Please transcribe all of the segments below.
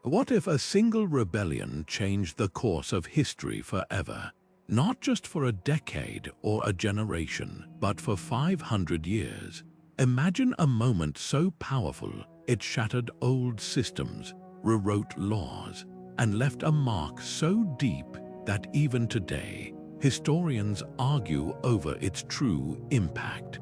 What if a single rebellion changed the course of history forever? Not just for a decade or a generation, but for 500 years. Imagine a moment so powerful it shattered old systems, rewrote laws, and left a mark so deep that even today, historians argue over its true impact.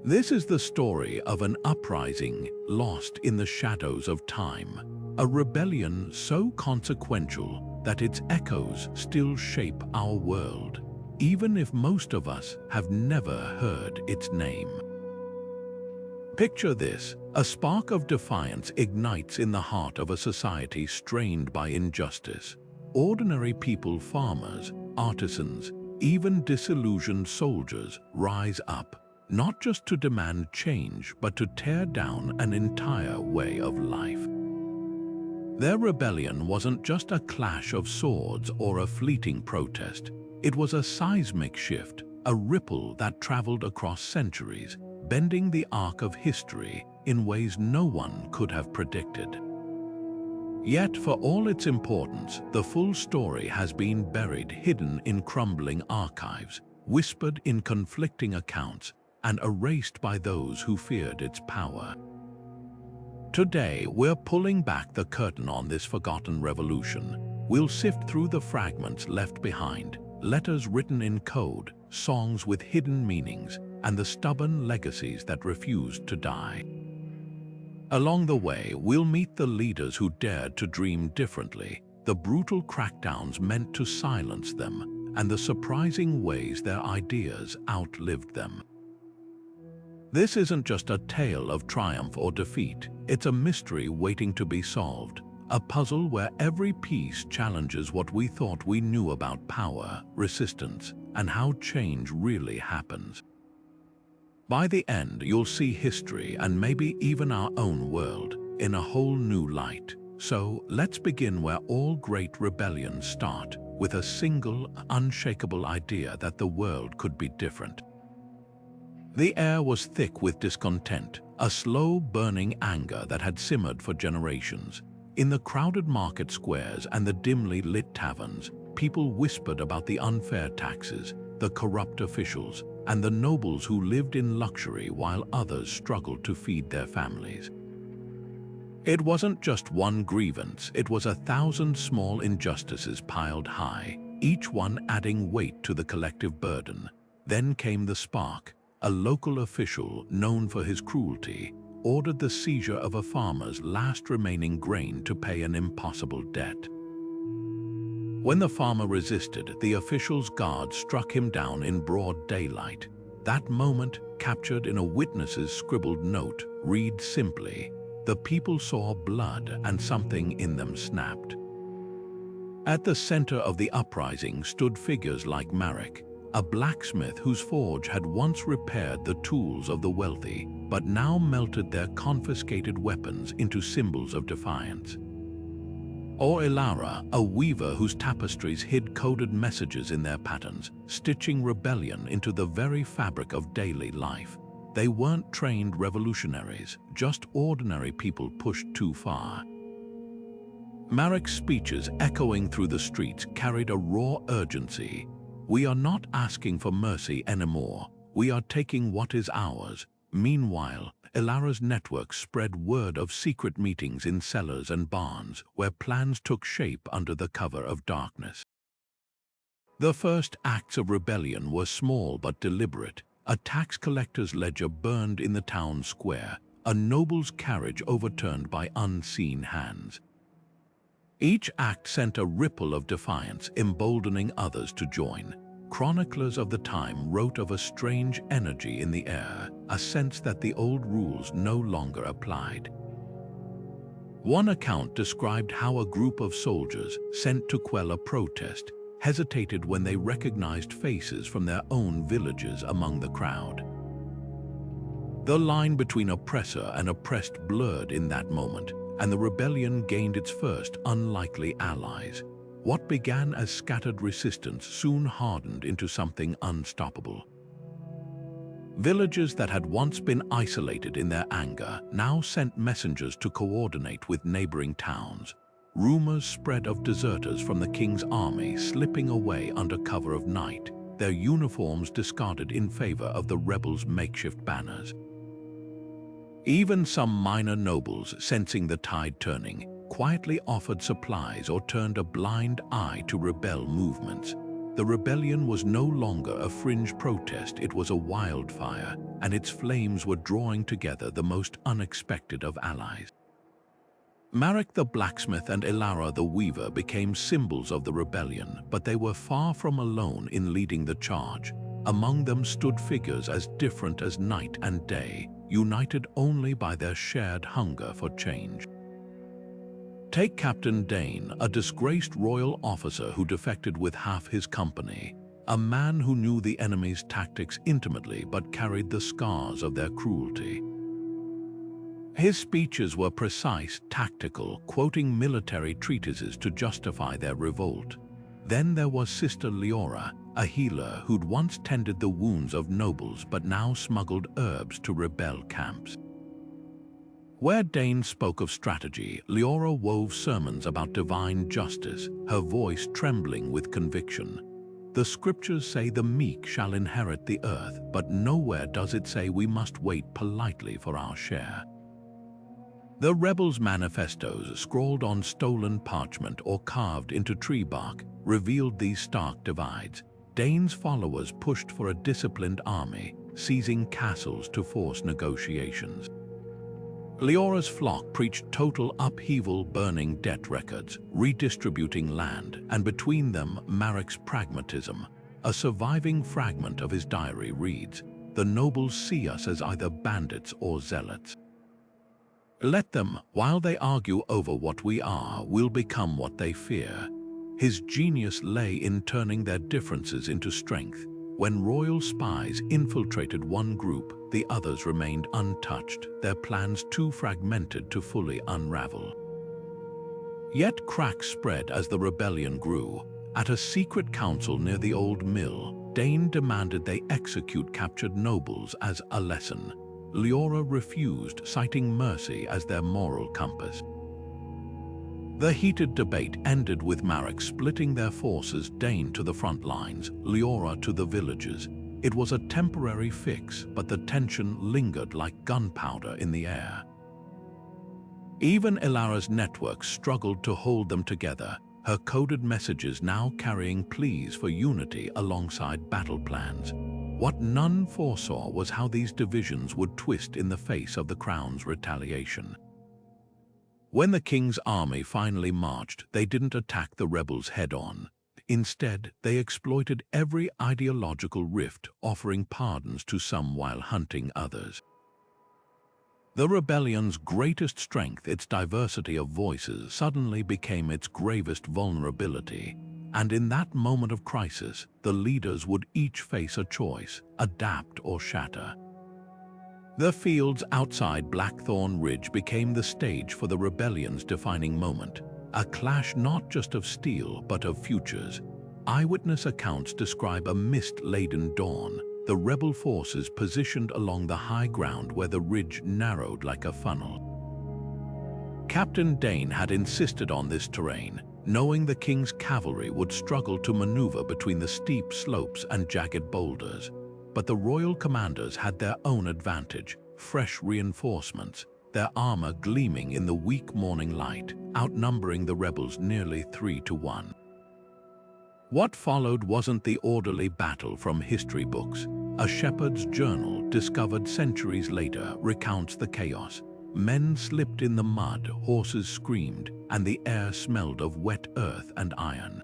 This is the story of an uprising lost in the shadows of time, a rebellion so consequential that its echoes still shape our world, even if most of us have never heard its name. Picture this: a spark of defiance ignites in the heart of a society strained by injustice. Ordinary people, farmers, artisans, even disillusioned soldiers rise up, not just to demand change, but to tear down an entire way of life. Their rebellion wasn't just a clash of swords or a fleeting protest. It was a seismic shift, a ripple that traveled across centuries, bending the arc of history in ways no one could have predicted. Yet, for all its importance, the full story has been buried, hidden in crumbling archives, whispered in conflicting accounts, and erased by those who feared its power. Today, we're pulling back the curtain on this forgotten revolution. We'll sift through the fragments left behind, letters written in code, songs with hidden meanings, and the stubborn legacies that refused to die. Along the way, we'll meet the leaders who dared to dream differently, the brutal crackdowns meant to silence them, and the surprising ways their ideas outlived them. This isn't just a tale of triumph or defeat, it's a mystery waiting to be solved, a puzzle where every piece challenges what we thought we knew about power, resistance, and how change really happens. By the end, you'll see history and maybe even our own world in a whole new light. So let's begin where all great rebellions start, with a single, unshakable idea that the world could be different. The air was thick with discontent, a slow-burning anger that had simmered for generations. In the crowded market squares and the dimly lit taverns, people whispered about the unfair taxes, the corrupt officials, and the nobles who lived in luxury while others struggled to feed their families. It wasn't just one grievance, it was 1,000 small injustices piled high, each one adding weight to the collective burden. Then came the spark. A local official, known for his cruelty, ordered the seizure of a farmer's last remaining grain to pay an impossible debt. When the farmer resisted, the official's guards struck him down in broad daylight. That moment, captured in a witness's scribbled note, reads simply, "The people saw blood and something in them snapped." At the center of the uprising stood figures like Marek, a blacksmith whose forge had once repaired the tools of the wealthy, but now melted their confiscated weapons into symbols of defiance. Or Ilara, a weaver whose tapestries hid coded messages in their patterns, stitching rebellion into the very fabric of daily life. They weren't trained revolutionaries, just ordinary people pushed too far. Marek's speeches, echoing through the streets, carried a raw urgency. "We are not asking for mercy anymore. We are taking what is ours." Meanwhile, Ilara's network spread word of secret meetings in cellars and barns where plans took shape under the cover of darkness. The first acts of rebellion were small but deliberate. A tax collector's ledger burned in the town square, a noble's carriage overturned by unseen hands. Each act sent a ripple of defiance, emboldening others to join. Chroniclers of the time wrote of a strange energy in the air, a sense that the old rules no longer applied. One account described how a group of soldiers, sent to quell a protest, hesitated when they recognized faces from their own villages among the crowd. The line between oppressor and oppressed blurred in that moment, and the rebellion gained its first unlikely allies. What began as scattered resistance soon hardened into something unstoppable. Villages that had once been isolated in their anger now sent messengers to coordinate with neighboring towns. Rumors spread of deserters from the king's army slipping away under cover of night, their uniforms discarded in favor of the rebels' makeshift banners. Even some minor nobles, sensing the tide turning, quietly offered supplies or turned a blind eye to rebel movements. The rebellion was no longer a fringe protest, it was a wildfire, and its flames were drawing together the most unexpected of allies. Marek the blacksmith and Ilara the weaver became symbols of the rebellion, but they were far from alone in leading the charge. Among them stood figures as different as night and day, united only by their shared hunger for change. Take Captain Dane, a disgraced royal officer who defected with half his company, a man who knew the enemy's tactics intimately but carried the scars of their cruelty. His speeches were precise, tactical, quoting military treatises to justify their revolt. Then there was Sister Leora, a healer who'd once tended the wounds of nobles but now smuggled herbs to rebel camps. Where Dane spoke of strategy, Leora wove sermons about divine justice, her voice trembling with conviction. The scriptures say the meek shall inherit the earth, but nowhere does it say we must wait politely for our share. The rebels' manifestos, scrawled on stolen parchment or carved into tree bark, revealed these stark divides. Dane's followers pushed for a disciplined army, seizing castles to force negotiations. Leora's flock preached total upheaval, burning debt records, redistributing land, and between them Marek's pragmatism. A surviving fragment of his diary reads, "The nobles see us as either bandits or zealots. Let them, while they argue over what we are, we'll become what they fear." His genius lay in turning their differences into strength. When royal spies infiltrated one group, the others remained untouched, their plans too fragmented to fully unravel. Yet cracks spread as the rebellion grew. At a secret council near the old mill, Dane demanded they execute captured nobles as a lesson. Leora refused, citing mercy as their moral compass. The heated debate ended with Marek splitting their forces, Dane to the front lines, Leora to the villages. It was a temporary fix, but the tension lingered like gunpowder in the air. Even Ilara's network struggled to hold them together, her coded messages now carrying pleas for unity alongside battle plans. What none foresaw was how these divisions would twist in the face of the crown's retaliation. When the king's army finally marched, they didn't attack the rebels head-on. Instead, they exploited every ideological rift, offering pardons to some while hunting others. The rebellion's greatest strength, its diversity of voices, suddenly became its gravest vulnerability. And in that moment of crisis, the leaders would each face a choice: adapt or shatter. The fields outside Blackthorne Ridge became the stage for the rebellion's defining moment, a clash not just of steel but of futures. Eyewitness accounts describe a mist-laden dawn, the rebel forces positioned along the high ground where the ridge narrowed like a funnel. Captain Dane had insisted on this terrain, knowing the king's cavalry would struggle to maneuver between the steep slopes and jagged boulders. But the royal commanders had their own advantage: fresh reinforcements, their armor gleaming in the weak morning light, outnumbering the rebels nearly 3-1. What followed wasn't the orderly battle from history books. A shepherd's journal, discovered centuries later, recounts the chaos. Men slipped in the mud, horses screamed, and the air smelled of wet earth and iron.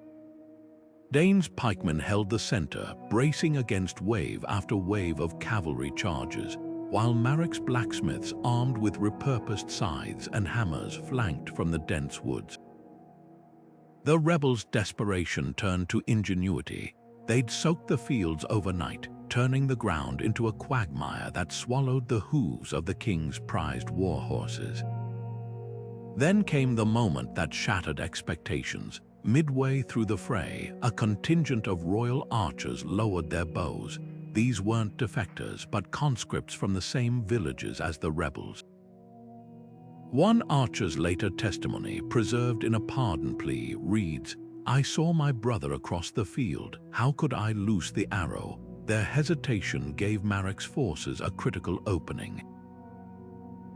Dane's pikemen held the center, bracing against wave after wave of cavalry charges, while Marek's blacksmiths, armed with repurposed scythes and hammers, flanked from the dense woods. The rebels' desperation turned to ingenuity. They'd soaked the fields overnight, turning the ground into a quagmire that swallowed the hooves of the king's prized war horses. Then came the moment that shattered expectations. Midway through the fray, a contingent of royal archers lowered their bows. these weren't defectors but conscripts from the same villages as the rebels. One archer's later testimony, preserved in a pardon plea, reads, "I saw my brother across the field. How could I loose the arrow? Their hesitation gave Marek's forces a critical opening."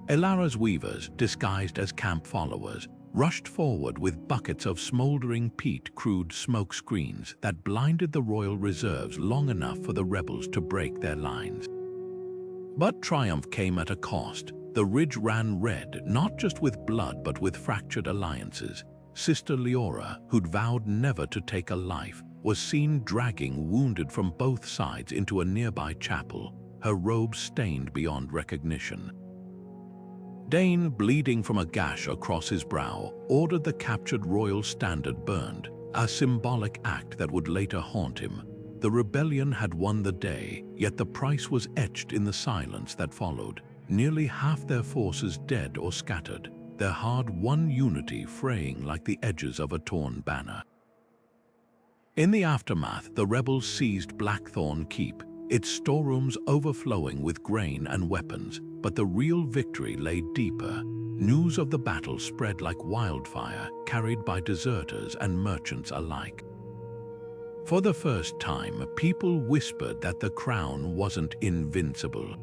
Elara's weavers, disguised as camp followers, rushed forward with buckets of smoldering peat crude smoke screens that blinded the royal reserves long enough for the rebels to break their lines. But triumph came at a cost. The ridge ran red, not just with blood but with fractured alliances. Sister Leora, who'd vowed never to take a life, was seen dragging wounded from both sides into a nearby chapel, her robes stained beyond recognition. Dane, bleeding from a gash across his brow, ordered the captured royal standard burned, a symbolic act that would later haunt him. The rebellion had won the day, yet the price was etched in the silence that followed. Nearly half their forces dead or scattered, their hard-won unity fraying like the edges of a torn banner. In the aftermath, the rebels seized Blackthorne Keep, its storerooms overflowing with grain and weapons, but the real victory lay deeper. News of the battle spread like wildfire, carried by deserters and merchants alike. For the first time, people whispered that the crown wasn't invincible.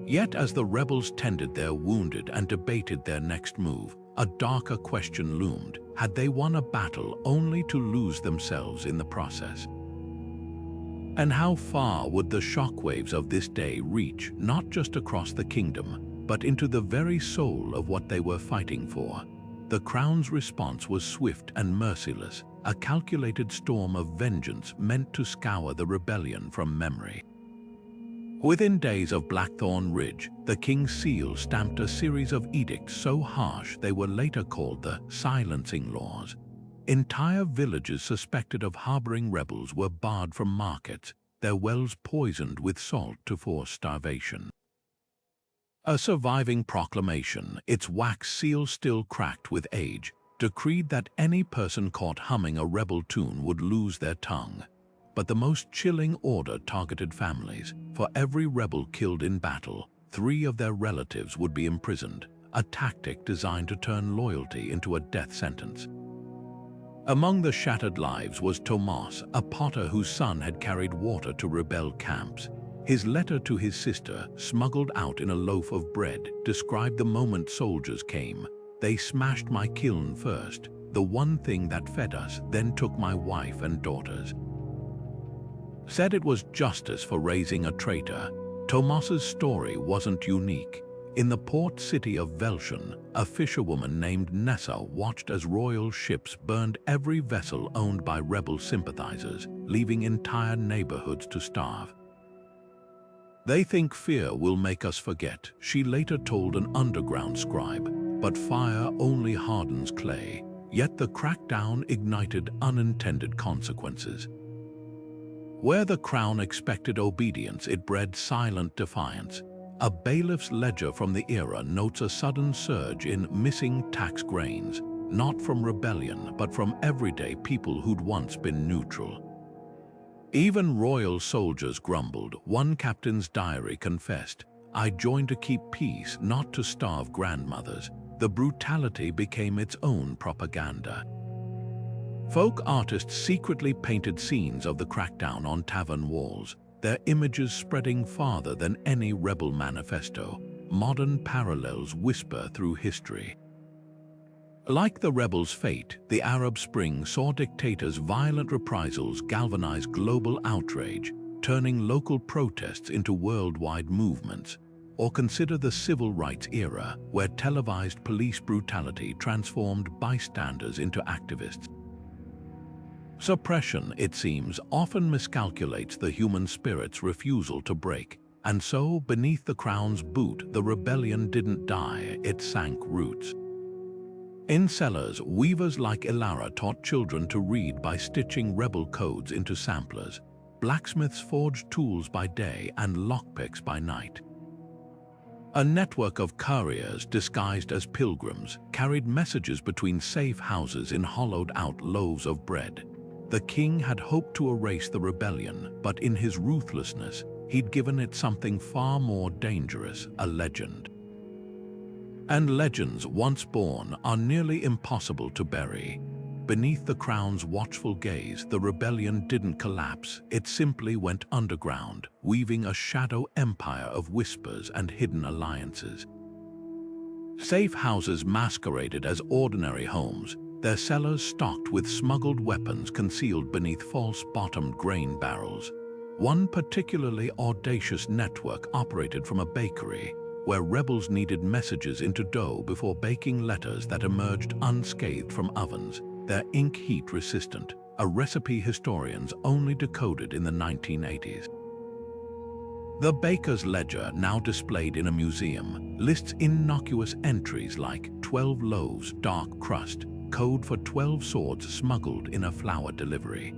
Yet as the rebels tended their wounded and debated their next move, a darker question loomed. Had they won a battle only to lose themselves in the process? And how far would the shockwaves of this day reach, not just across the kingdom, but into the very soul of what they were fighting for? The crown's response was swift and merciless, a calculated storm of vengeance meant to scour the rebellion from memory. Within days of Blackthorne Ridge, the king's seal stamped a series of edicts so harsh they were later called the silencing laws. Entire villages suspected of harboring rebels were barred from markets, their wells poisoned with salt to force starvation. A surviving proclamation, its wax seal still cracked with age, decreed that any person caught humming a rebel tune would lose their tongue. But the most chilling order targeted families. For every rebel killed in battle, 3 of their relatives would be imprisoned, a tactic designed to turn loyalty into a death sentence. Among the shattered lives was Tomas, a potter whose son had carried water to rebel camps. His letter to his sister, smuggled out in a loaf of bread, described the moment soldiers came. "They smashed my kiln first, the one thing that fed us, then took my wife and daughters." Said it was justice for raising a traitor. Tomas's story wasn't unique. In the port city of Velshon, a fisherwoman named Nessa watched as royal ships burned every vessel owned by rebel sympathizers, leaving entire neighborhoods to starve. "They think fear will make us forget," she later told an underground scribe, "but fire only hardens clay." Yet the crackdown ignited unintended consequences. Where the crown expected obedience, it bred silent defiance. A bailiff's ledger from the era notes a sudden surge in missing tax grains, not from rebellion, but from everyday people who'd once been neutral. Even royal soldiers grumbled. One captain's diary confessed, "I joined to keep peace, not to starve grandmothers." The brutality became its own propaganda. Folk artists secretly painted scenes of the crackdown on tavern walls, their images spreading farther than any rebel manifesto. Modern parallels whisper through history. Like the rebels' fate, the Arab Spring saw dictators' violent reprisals galvanize global outrage, turning local protests into worldwide movements. Or consider the civil rights era, where televised police brutality transformed bystanders into activists. Suppression, it seems, often miscalculates the human spirit's refusal to break, and so, beneath the crown's boot, the rebellion didn't die, it sank roots. In cellars, weavers like Elara taught children to read by stitching rebel codes into samplers. Blacksmiths forged tools by day and lockpicks by night. A network of couriers disguised as pilgrims carried messages between safe houses in hollowed-out loaves of bread. The king had hoped to erase the rebellion, but in his ruthlessness, he'd given it something far more dangerous, a legend. And legends, once born, are nearly impossible to bury. Beneath the crown's watchful gaze, the rebellion didn't collapse, it simply went underground, weaving a shadow empire of whispers and hidden alliances. Safe houses masqueraded as ordinary homes, their cellars stocked with smuggled weapons concealed beneath false-bottomed grain barrels. One particularly audacious network operated from a bakery, where rebels needed messages into dough before baking letters that emerged unscathed from ovens, their ink heat resistant, a recipe historians only decoded in the 1980s. The baker's ledger, now displayed in a museum, lists innocuous entries like 12 loaves, dark crust, code for 12 swords smuggled in a flour delivery.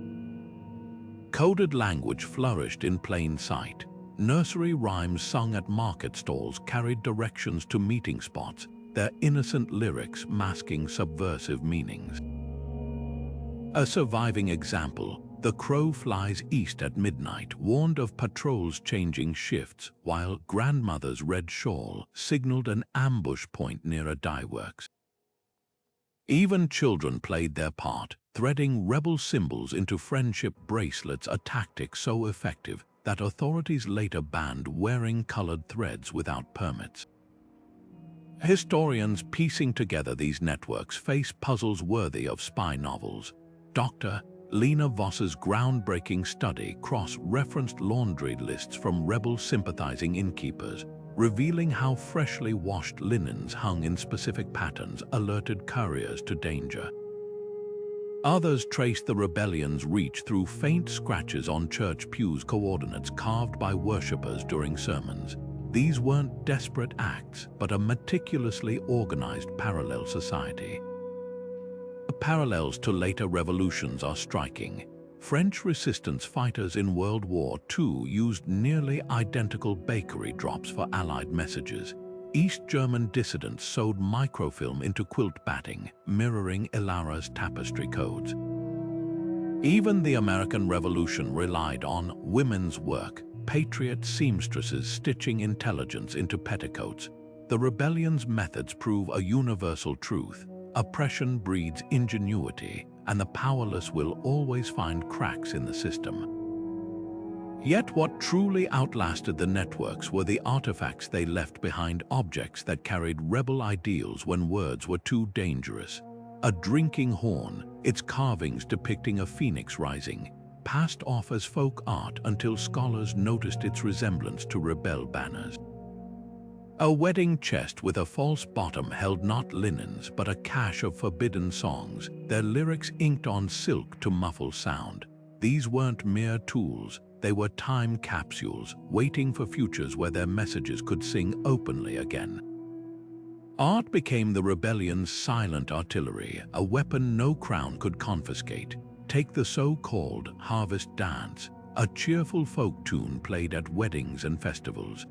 Coded language flourished in plain sight. Nursery rhymes sung at market stalls carried directions to meeting spots, their innocent lyrics masking subversive meanings. A surviving example, the crow flies east at midnight, warned of patrols changing shifts, while grandmother's red shawl signaled an ambush point near a dye works. Even children played their part, threading rebel symbols into friendship bracelets, a tactic so effective that authorities later banned wearing colored threads without permits. Historians piecing together these networks face puzzles worthy of spy novels. Dr. Lena Voss's groundbreaking study cross-referenced laundry lists from rebel-sympathizing innkeepers, revealing how freshly washed linens hung in specific patterns alerted couriers to danger. Others traced the rebellion's reach through faint scratches on church pews, coordinates carved by worshippers during sermons. These weren't desperate acts, but a meticulously organized parallel society. The parallels to later revolutions are striking. French resistance fighters in World War II used nearly identical bakery drops for Allied messages. East German dissidents sewed microfilm into quilt batting, mirroring Ilara's tapestry codes. Even the American Revolution relied on women's work, patriot seamstresses stitching intelligence into petticoats. The rebellion's methods prove a universal truth. Oppression breeds ingenuity, and the powerless will always find cracks in the system. Yet what truly outlasted the networks were the artifacts they left behind, objects that carried rebel ideals when words were too dangerous. A drinking horn, its carvings depicting a phoenix rising, passed off as folk art until scholars noticed its resemblance to rebel banners. A wedding chest with a false bottom held not linens but a cache of forbidden songs, their lyrics inked on silk to muffle sound. These weren't mere tools, they were time capsules, waiting for futures where their messages could sing openly again. Art became the rebellion's silent artillery, a weapon no crown could confiscate. Take the so-called harvest dance, a cheerful folk tune played at weddings and festivals.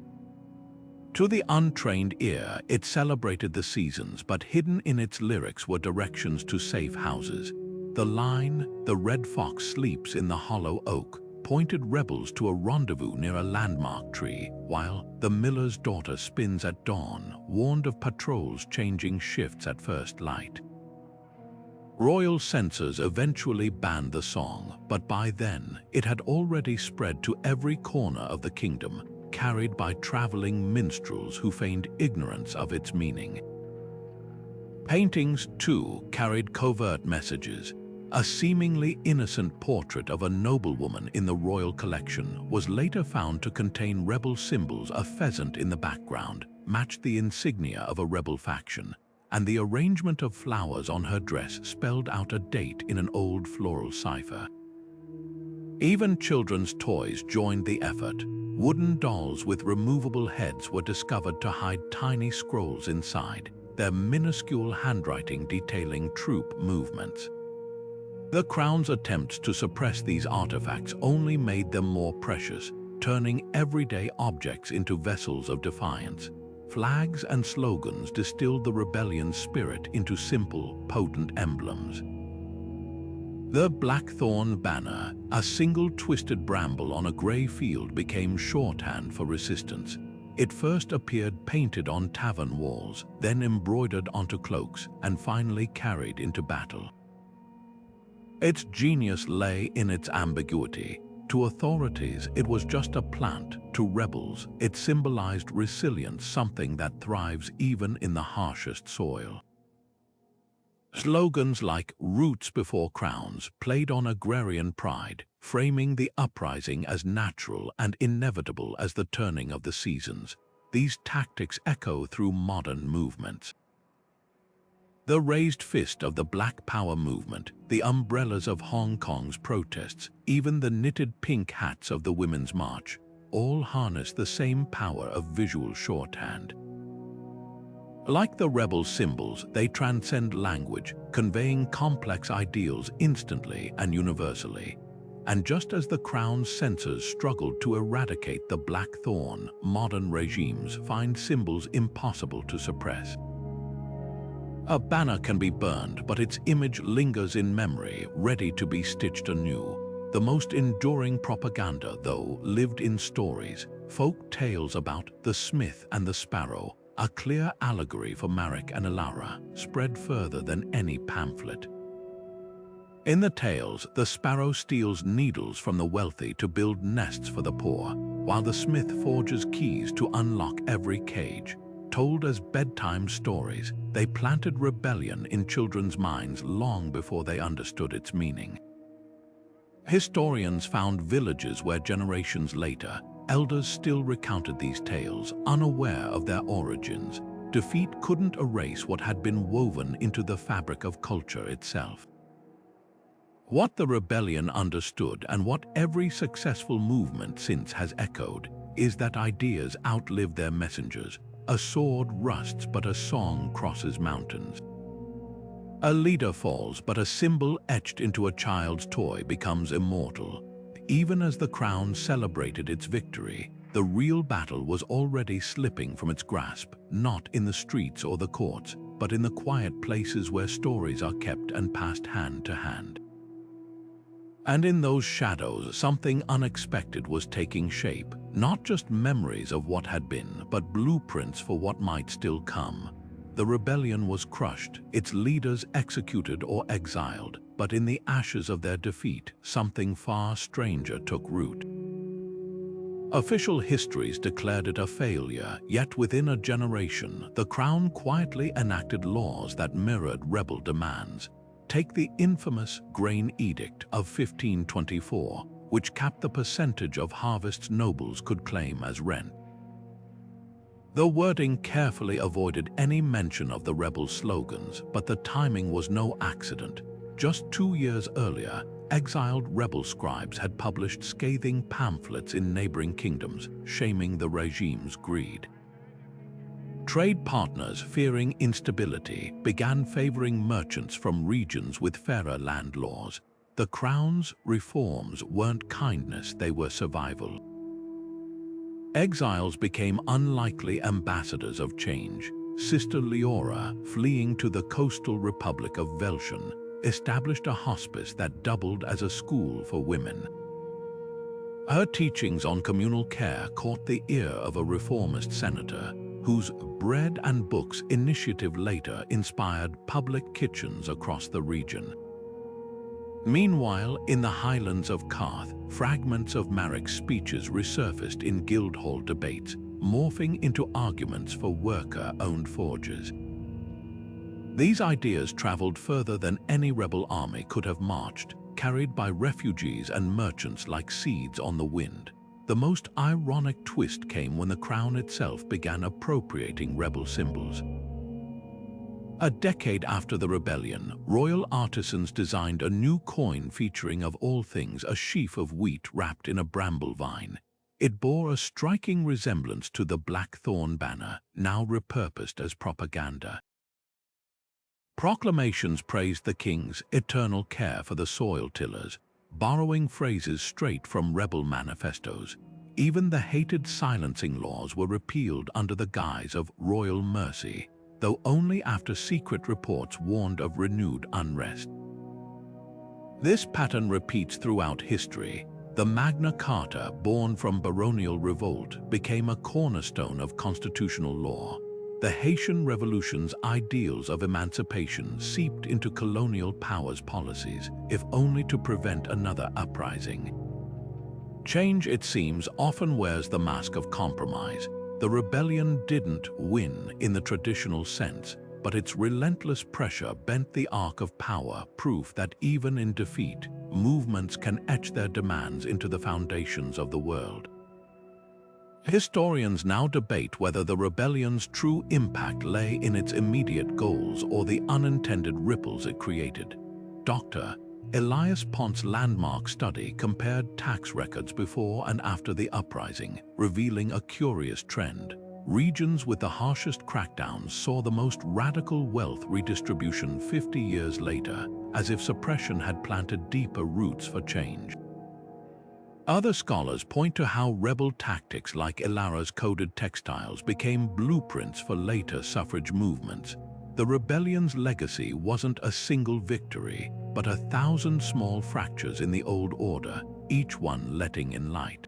To the untrained ear, it celebrated the seasons, but hidden in its lyrics were directions to safe houses. The line, "The red fox sleeps in the hollow oak," pointed rebels to a rendezvous near a landmark tree, while "The miller's daughter spins at dawn" warned of patrols changing shifts at first light. Royal censors eventually banned the song, but by then, it had already spread to every corner of the kingdom, carried by traveling minstrels who feigned ignorance of its meaning. Paintings, too, carried covert messages. A seemingly innocent portrait of a noblewoman in the royal collection was later found to contain rebel symbols. A pheasant in the background matched the insignia of a rebel faction, and the arrangement of flowers on her dress spelled out a date in an old floral cipher. Even children's toys joined the effort. Wooden dolls with removable heads were discovered to hide tiny scrolls inside, their minuscule handwriting detailing troop movements. The Crown's attempts to suppress these artifacts only made them more precious, turning everyday objects into vessels of defiance. Flags and slogans distilled the rebellion's spirit into simple, potent emblems. The Blackthorne banner, a single twisted bramble on a grey field, became shorthand for resistance. It first appeared painted on tavern walls, then embroidered onto cloaks, and finally carried into battle. Its genius lay in its ambiguity. To authorities, it was just a plant. To rebels, it symbolized resilience, something that thrives even in the harshest soil. Slogans like "Roots before crowns" played on agrarian pride, framing the uprising as natural and inevitable as the turning of the seasons. These tactics echo through modern movements. The raised fist of the Black Power movement, the umbrellas of Hong Kong's protests, even the knitted pink hats of the Women's March, all harness the same power of visual shorthand. Like the rebel symbols, they transcend language, conveying complex ideals instantly and universally. And just as the Crown's censors struggled to eradicate the Blackthorne, modern regimes find symbols impossible to suppress. A banner can be burned, but its image lingers in memory, ready to be stitched anew. The most enduring propaganda, though, lived in stories, folk tales about the Smith and the Sparrow, a clear allegory for Marek and Ilara, spread further than any pamphlet. In the tales, the sparrow steals needles from the wealthy to build nests for the poor, while the smith forges keys to unlock every cage. Told as bedtime stories, they planted rebellion in children's minds long before they understood its meaning. Historians found villages where generations later, elders still recounted these tales, unaware of their origins. Defeat couldn't erase what had been woven into the fabric of culture itself. What the rebellion understood, and what every successful movement since has echoed, is that ideas outlive their messengers. A sword rusts, but a song crosses mountains. A leader falls, but a symbol etched into a child's toy becomes immortal. Even as the Crown celebrated its victory, the real battle was already slipping from its grasp, not in the streets or the courts, but in the quiet places where stories are kept and passed hand to hand. And in those shadows, something unexpected was taking shape, not just memories of what had been, but blueprints for what might still come. The rebellion was crushed, its leaders executed or exiled, but in the ashes of their defeat, something far stranger took root. Official histories declared it a failure, yet within a generation, the Crown quietly enacted laws that mirrored rebel demands. Take the infamous Grain Edict of 1524, which capped the percentage of harvests nobles could claim as rent. The wording carefully avoided any mention of the rebel slogans, but the timing was no accident. Just 2 years earlier, exiled rebel scribes had published scathing pamphlets in neighboring kingdoms, shaming the regime's greed. Trade partners, fearing instability, began favoring merchants from regions with fairer land laws. The Crown's reforms weren't kindness, they were survival. Exiles became unlikely ambassadors of change. Sister Leora, fleeing to the coastal republic of Velshon, established a hospice that doubled as a school for women. Her teachings on communal care caught the ear of a reformist senator, whose Bread and Books initiative later inspired public kitchens across the region. Meanwhile, in the highlands of Karth, fragments of Marek's speeches resurfaced in Guildhall debates, morphing into arguments for worker-owned forges. These ideas traveled further than any rebel army could have marched, carried by refugees and merchants like seeds on the wind. The most ironic twist came when the Crown itself began appropriating rebel symbols. A decade after the rebellion, royal artisans designed a new coin featuring, of all things, a sheaf of wheat wrapped in a bramble vine. It bore a striking resemblance to the Blackthorne banner, now repurposed as propaganda. Proclamations praised the king's eternal care for the soil tillers, borrowing phrases straight from rebel manifestos. Even the hated silencing laws were repealed under the guise of royal mercy, though only after secret reports warned of renewed unrest. This pattern repeats throughout history. The Magna Carta, born from baronial revolt, became a cornerstone of constitutional law. The Haitian Revolution's ideals of emancipation seeped into colonial powers' policies, if only to prevent another uprising. Change, it seems, often wears the mask of compromise. The rebellion didn't win in the traditional sense, but its relentless pressure bent the arc of power, proof that even in defeat, movements can etch their demands into the foundations of the world. Historians now debate whether the rebellion's true impact lay in its immediate goals or the unintended ripples it created. Dr. Elias Ponce's landmark study compared tax records before and after the uprising, revealing a curious trend. Regions with the harshest crackdowns saw the most radical wealth redistribution 50 years later, as if suppression had planted deeper roots for change. Other scholars point to how rebel tactics like Ilara's coded textiles became blueprints for later suffrage movements. The rebellion's legacy wasn't a single victory, but 1,000 small fractures in the old order, each one letting in light.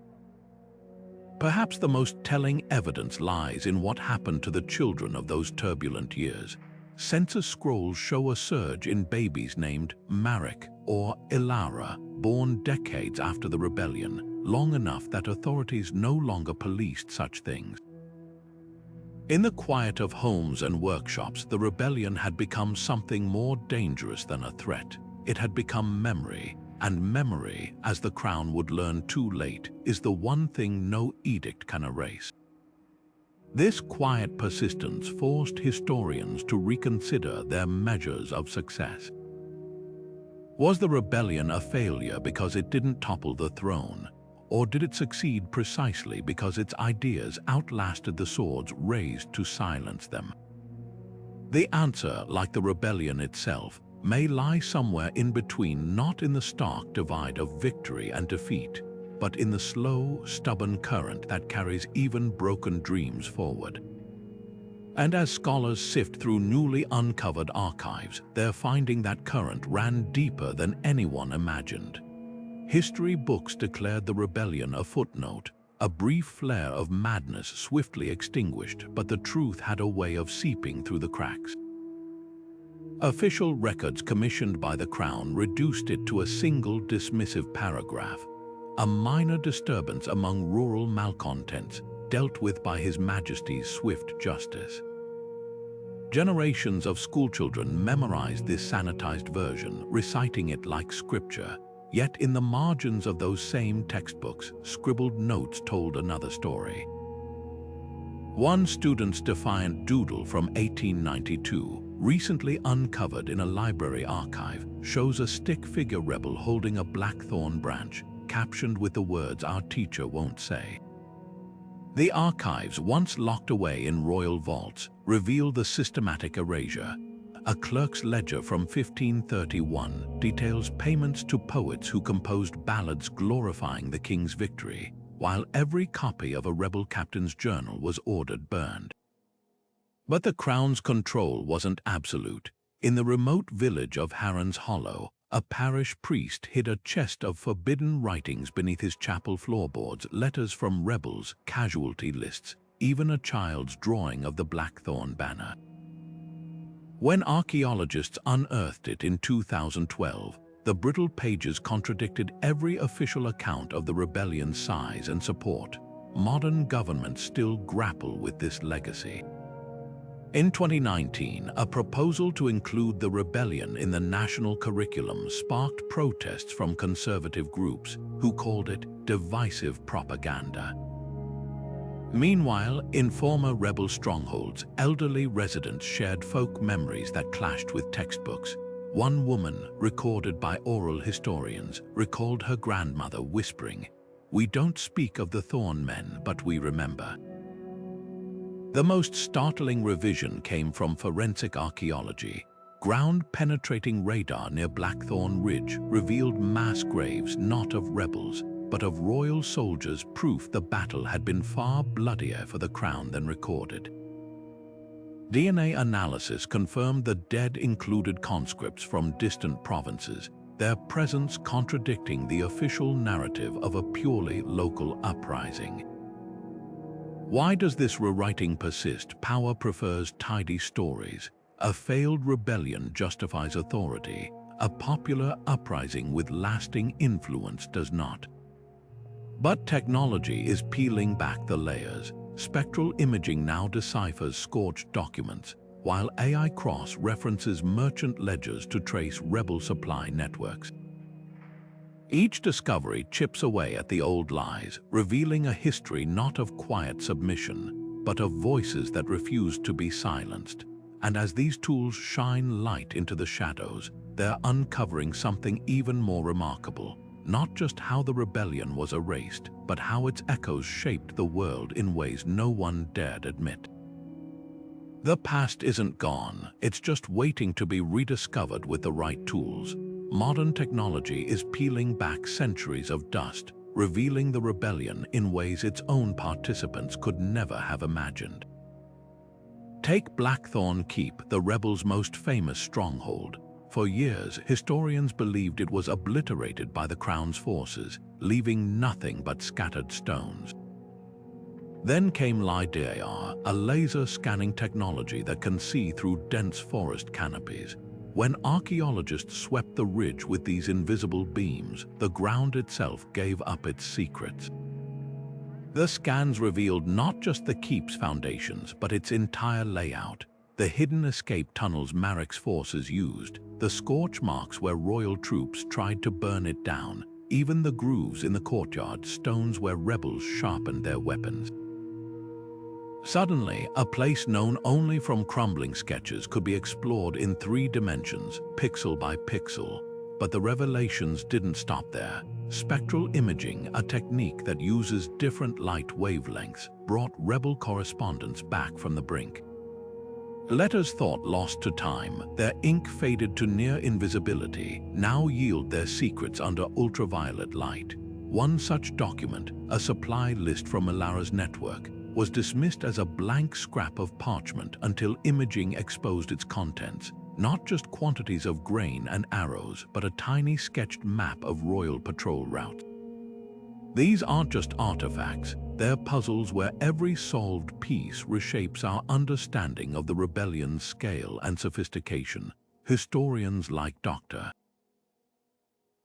Perhaps the most telling evidence lies in what happened to the children of those turbulent years. Census scrolls show a surge in babies named Marek or Ilara, born decades after the rebellion, long enough that authorities no longer policed such things. In the quiet of homes and workshops, the rebellion had become something more dangerous than a threat. It had become memory, and memory, as the Crown would learn too late, is the one thing no edict can erase. This quiet persistence forced historians to reconsider their measures of success. Was the rebellion a failure because it didn't topple the throne, or did it succeed precisely because its ideas outlasted the swords raised to silence them? The answer, like the rebellion itself, may lie somewhere in between, not in the stark divide of victory and defeat, but in the slow, stubborn current that carries even broken dreams forward. And as scholars sift through newly uncovered archives, they're finding that current ran deeper than anyone imagined. History books declared the rebellion a footnote, a brief flare of madness swiftly extinguished, but the truth had a way of seeping through the cracks. Official records commissioned by the Crown reduced it to a single dismissive paragraph, a minor disturbance among rural malcontents dealt with by His Majesty's swift justice. Generations of schoolchildren memorized this sanitized version, reciting it like scripture, yet in the margins of those same textbooks, scribbled notes told another story. One student's defiant doodle from 1892, recently uncovered in a library archive, shows a stick figure rebel holding a blackthorn branch, captioned with the words "Our teacher won't say." The archives, once locked away in royal vaults, reveal the systematic erasure. A clerk's ledger from 1531 details payments to poets who composed ballads glorifying the king's victory, while every copy of a rebel captain's journal was ordered burned. But the Crown's control wasn't absolute. In the remote village of Harron's Hollow, a parish priest hid a chest of forbidden writings beneath his chapel floorboards, letters from rebels, casualty lists, even a child's drawing of the Blackthorne banner. When archaeologists unearthed it in 2012, the brittle pages contradicted every official account of the rebellion's size and support. Modern governments still grapple with this legacy. In 2019, a proposal to include the rebellion in the national curriculum sparked protests from conservative groups who called it divisive propaganda. Meanwhile, in former rebel strongholds, elderly residents shared folk memories that clashed with textbooks. One woman, recorded by oral historians, recalled her grandmother whispering, "We don't speak of the Thorn men, but we remember." The most startling revision came from forensic archaeology. Ground-penetrating radar near Blackthorne Ridge revealed mass graves not of rebels, but of royal soldiers, proof the battle had been far bloodier for the Crown than recorded. DNA analysis confirmed the dead included conscripts from distant provinces, their presence contradicting the official narrative of a purely local uprising. Why does this rewriting persist? Power prefers tidy stories. A failed rebellion justifies authority. A popular uprising with lasting influence does not. But technology is peeling back the layers. Spectral imaging now deciphers scorched documents, while AI cross-references merchant ledgers to trace rebel supply networks. Each discovery chips away at the old lies, revealing a history not of quiet submission, but of voices that refuse to be silenced. And as these tools shine light into the shadows, they're uncovering something even more remarkable. Not just how the rebellion was erased, but how its echoes shaped the world in ways no one dared admit. The past isn't gone, it's just waiting to be rediscovered with the right tools. Modern technology is peeling back centuries of dust, revealing the rebellion in ways its own participants could never have imagined. Take Blackthorne Keep, the rebels' most famous stronghold. For years, historians believed it was obliterated by the Crown's forces, leaving nothing but scattered stones. Then came LiDAR, a laser-scanning technology that can see through dense forest canopies. When archaeologists swept the ridge with these invisible beams, the ground itself gave up its secrets. The scans revealed not just the keep's foundations, but its entire layout. The hidden escape tunnels Marek's forces used, the scorch marks where royal troops tried to burn it down, even the grooves in the courtyard, stones where rebels sharpened their weapons. Suddenly, a place known only from crumbling sketches could be explored in 3 dimensions, pixel by pixel. But the revelations didn't stop there. Spectral imaging, a technique that uses different light wavelengths, brought rebel correspondence back from the brink. Letters thought lost to time, their ink faded to near invisibility, now yield their secrets under ultraviolet light. One such document, a supply list from Ilara's network, was dismissed as a blank scrap of parchment until imaging exposed its contents. Not just quantities of grain and arrows, but a tiny sketched map of royal patrol routes. These aren't just artifacts, they're puzzles where every solved piece reshapes our understanding of the rebellion's scale and sophistication. Historians like Dr.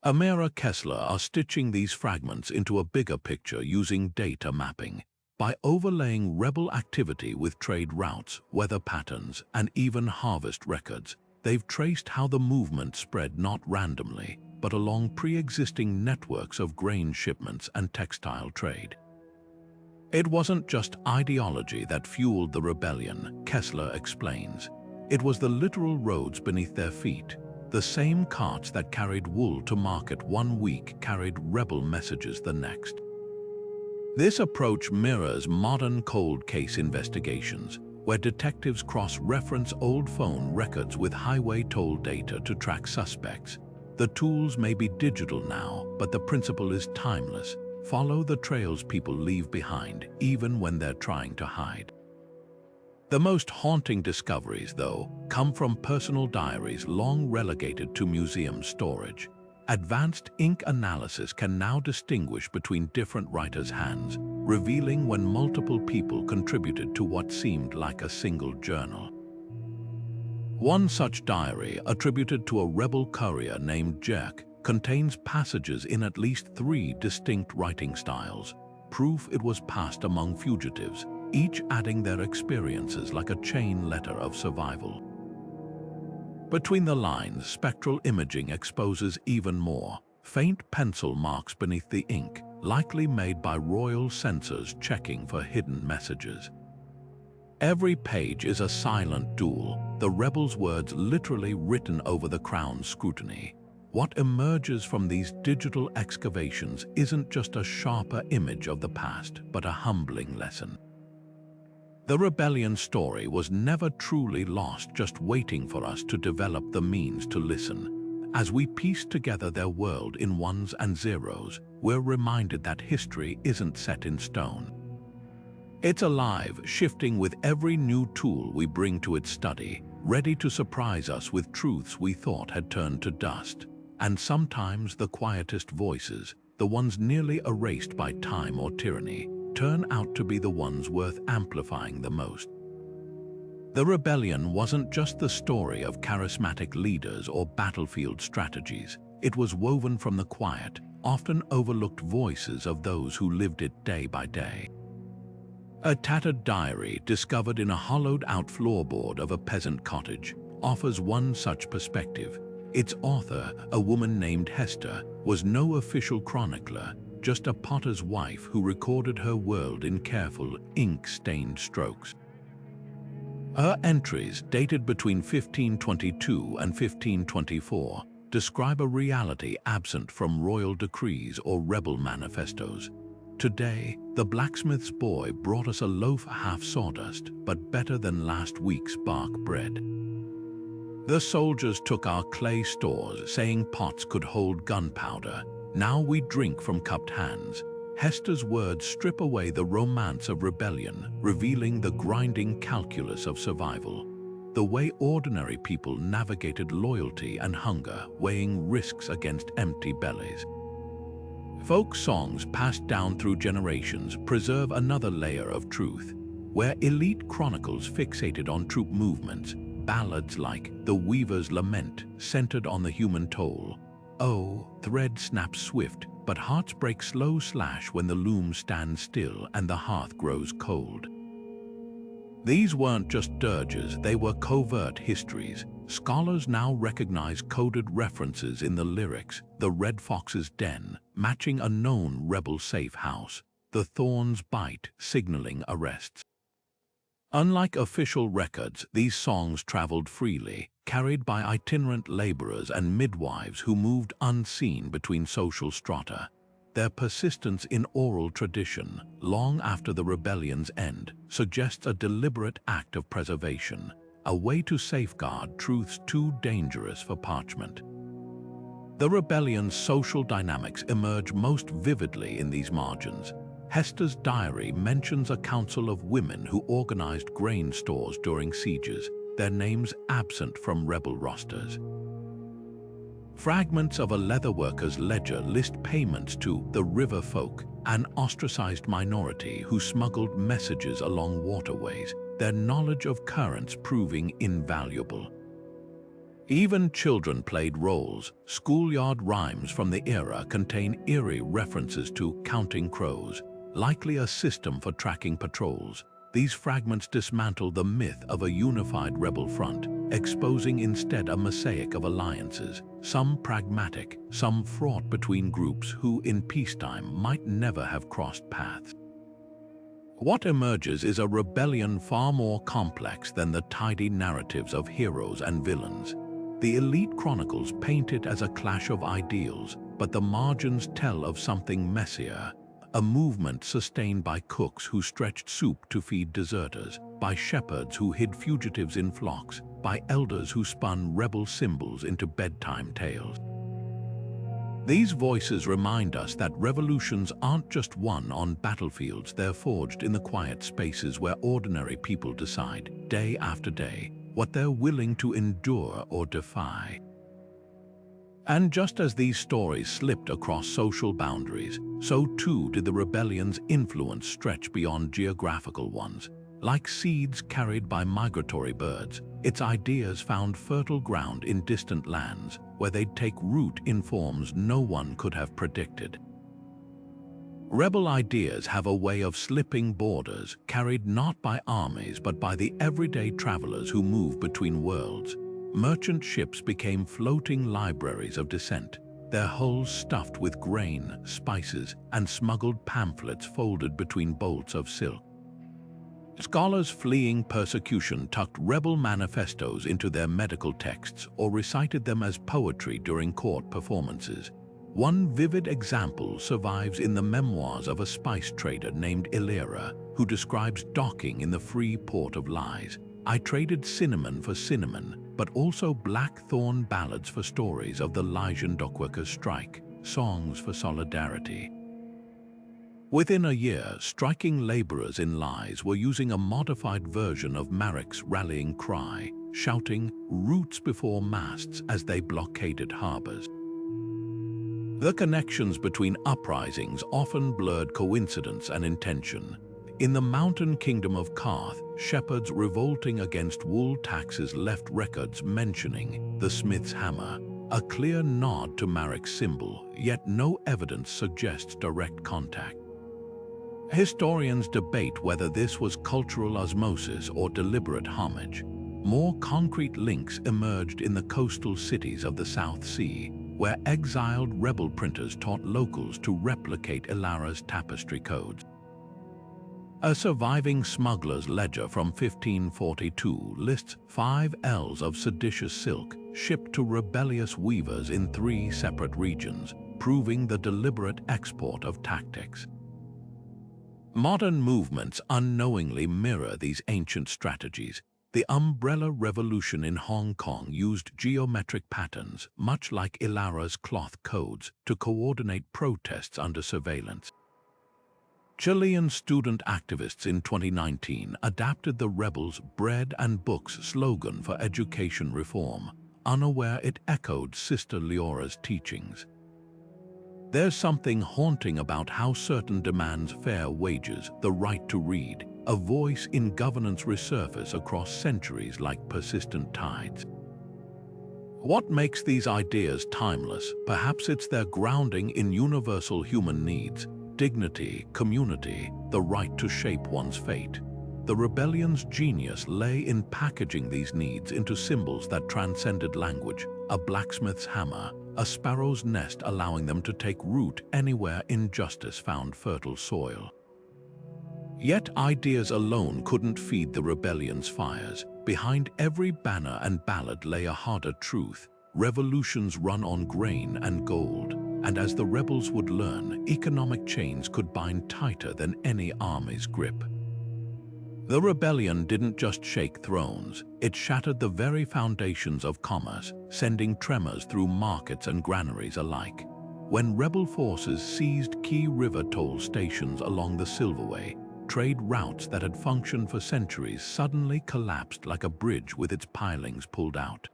Amira Kessler are stitching these fragments into a bigger picture using data mapping. By overlaying rebel activity with trade routes, weather patterns, and even harvest records, they've traced how the movement spread not randomly, but along pre-existing networks of grain shipments and textile trade. It wasn't just ideology that fueled the rebellion, Kessler explains. It was the literal roads beneath their feet. The same carts that carried wool to market one week carried rebel messages the next. This approach mirrors modern cold case investigations, where detectives cross-reference old phone records with highway toll data to track suspects. The tools may be digital now, but the principle is timeless. Follow the trails people leave behind, even when they're trying to hide. The most haunting discoveries, though, come from personal diaries long relegated to museum storage. Advanced ink analysis can now distinguish between different writers' hands, revealing when multiple people contributed to what seemed like a single journal. One such diary, attributed to a rebel courier named Jerk, contains passages in at least 3 distinct writing styles, proof it was passed among fugitives, each adding their experiences like a chain letter of survival. Between the lines, spectral imaging exposes even more. Faint pencil marks beneath the ink, likely made by royal censors checking for hidden messages. Every page is a silent duel, the rebels' words literally written over the crown's scrutiny. What emerges from these digital excavations isn't just a sharper image of the past, but a humbling lesson. The rebellion story was never truly lost, just waiting for us to develop the means to listen. As we piece together their world in ones and zeros, we're reminded that history isn't set in stone. It's alive, shifting with every new tool we bring to its study, ready to surprise us with truths we thought had turned to dust. And sometimes the quietest voices, the ones nearly erased by time or tyranny, turn out to be the ones worth amplifying the most. The rebellion wasn't just the story of charismatic leaders or battlefield strategies. It was woven from the quiet, often overlooked voices of those who lived it day by day. A tattered diary discovered in a hollowed-out floorboard of a peasant cottage offers one such perspective. Its author, a woman named Hester, was no official chronicler, just a potter's wife who recorded her world in careful, ink-stained strokes. Her entries, dated between 1522 and 1524, describe a reality absent from royal decrees or rebel manifestos. Today, the blacksmith's boy brought us a loaf half sawdust, but better than last week's bark bread. The soldiers took our clay stores, saying pots could hold gunpowder. Now we drink from cupped hands. Hester's words strip away the romance of rebellion, revealing the grinding calculus of survival. The way ordinary people navigated loyalty and hunger, weighing risks against empty bellies. Folk songs passed down through generations preserve another layer of truth, where elite chronicles fixated on troop movements. Ballads like The Weaver's Lament centered on the human toll. Oh, thread snaps swift, but hearts break slow slash when the loom stands still and the hearth grows cold. These weren't just dirges, they were covert histories. Scholars now recognize coded references in the lyrics: the Red Fox's den, matching a known rebel safe house; the Thorn's bite, signaling arrests. Unlike official records, these songs traveled freely, carried by itinerant laborers and midwives who moved unseen between social strata. Their persistence in oral tradition, long after the rebellion's end, suggests a deliberate act of preservation, a way to safeguard truths too dangerous for parchment. The rebellion's social dynamics emerge most vividly in these margins. Hester's diary mentions a council of women who organized grain stores during sieges, their names absent from rebel rosters. Fragments of a leatherworker's ledger list payments to the river folk, an ostracized minority who smuggled messages along waterways, their knowledge of currents proving invaluable. Even children played roles. Schoolyard rhymes from the era contain eerie references to counting crows, likely a system for tracking patrols. These fragments dismantle the myth of a unified rebel front, exposing instead a mosaic of alliances, some pragmatic, some fraught between groups who in peacetime might never have crossed paths. What emerges is a rebellion far more complex than the tidy narratives of heroes and villains. The elite chronicles paint it as a clash of ideals, but the margins tell of something messier. A movement sustained by cooks who stretched soup to feed deserters, by shepherds who hid fugitives in flocks, by elders who spun rebel symbols into bedtime tales. These voices remind us that revolutions aren't just won on battlefields, they're forged in the quiet spaces where ordinary people decide, day after day, what they're willing to endure or defy. And just as these stories slipped across social boundaries, so too did the rebellion's influence stretch beyond geographical ones. Like seeds carried by migratory birds, its ideas found fertile ground in distant lands, where they'd take root in forms no one could have predicted. Rebel ideas have a way of slipping borders, carried not by armies but by the everyday travelers who move between worlds. Merchant ships became floating libraries of dissent, their hulls stuffed with grain, spices, and smuggled pamphlets folded between bolts of silk. Scholars fleeing persecution tucked rebel manifestos into their medical texts or recited them as poetry during court performances. One vivid example survives in the memoirs of a spice trader named Illyra, who describes docking in the free port of lies. I traded cinnamon for cinnamon, but also Blackthorne ballads for stories of the Lysian dockworkers' strike, songs for solidarity. Within a year, striking laborers in Lies were using a modified version of Marrick's rallying cry, shouting "roots before masts" as they blockaded harbors. The connections between uprisings often blurred coincidence and intention. In the mountain kingdom of Karth, shepherds revolting against wool taxes left records mentioning the smith's hammer, a clear nod to Marik's symbol, yet no evidence suggests direct contact. Historians debate whether this was cultural osmosis or deliberate homage. More concrete links emerged in the coastal cities of the South Sea, where exiled rebel printers taught locals to replicate Ilara's tapestry codes. A surviving smuggler's ledger from 1542 lists 5 ells of seditious silk shipped to rebellious weavers in 3 separate regions, proving the deliberate export of tactics. Modern movements unknowingly mirror these ancient strategies. The Umbrella Revolution in Hong Kong used geometric patterns, much like Ilara's cloth codes, to coordinate protests under surveillance. Chilean student activists in 2019 adapted the rebels' bread and books slogan for education reform, unaware it echoed Sister Leora's teachings. There's something haunting about how certain demands fair wages, the right to read, a voice in governance resurface across centuries like persistent tides. What makes these ideas timeless? Perhaps it's their grounding in universal human needs: dignity, community, the right to shape one's fate. The rebellion's genius lay in packaging these needs into symbols that transcended language: a blacksmith's hammer, a sparrow's nest, allowing them to take root anywhere injustice found fertile soil. Yet ideas alone couldn't feed the rebellion's fires. Behind every banner and ballad lay a harder truth: revolutions run on grain and gold. And as the rebels would learn, economic chains could bind tighter than any army's grip. The rebellion didn't just shake thrones, it shattered the very foundations of commerce, sending tremors through markets and granaries alike. When rebel forces seized key river toll stations along the Silverway, trade routes that had functioned for centuries suddenly collapsed like a bridge with its pilings pulled out.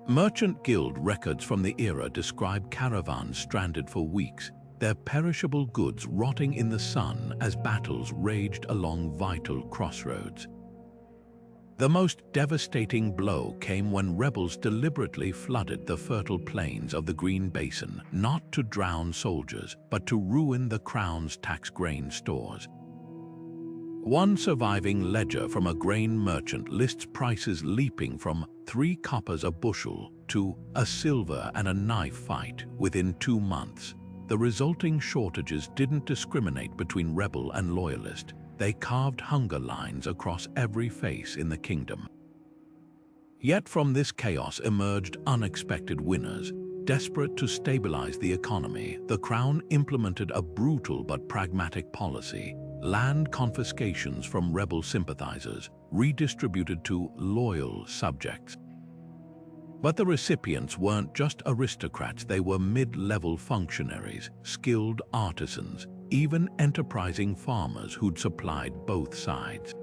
Merchant Guild records from the era describe caravans stranded for weeks, their perishable goods rotting in the sun as battles raged along vital crossroads. The most devastating blow came when rebels deliberately flooded the fertile plains of the Green Basin, not to drown soldiers, but to ruin the Crown's tax grain stores. One surviving ledger from a grain merchant lists prices leaping from 3 coppers a bushel to a silver and a knife fight within 2 months. The resulting shortages didn't discriminate between rebel and loyalist. They carved hunger lines across every face in the kingdom. Yet from this chaos emerged unexpected winners. Desperate to stabilize the economy, the Crown implemented a brutal but pragmatic policy: land confiscations from rebel sympathizers, redistributed to loyal subjects. But the recipients weren't just aristocrats, they were mid-level functionaries, skilled artisans, even enterprising farmers who'd supplied both sides.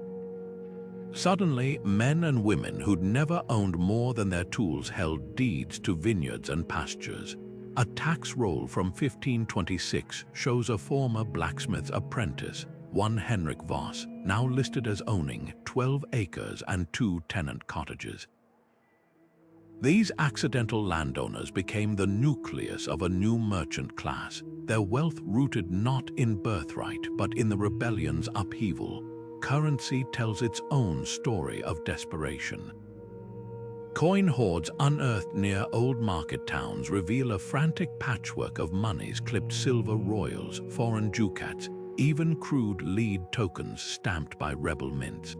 Suddenly, men and women who'd never owned more than their tools held deeds to vineyards and pastures. A tax roll from 1526 shows a former blacksmith's apprentice, one Henrik Voss, now listed as owning 12 acres and 2 tenant cottages. These accidental landowners became the nucleus of a new merchant class, their wealth rooted not in birthright but in the rebellion's upheaval. Currency tells its own story of desperation. Coin hoards unearthed near old market towns reveal a frantic patchwork of monies: clipped silver royals, foreign ducats, even crude lead tokens stamped by rebel mints.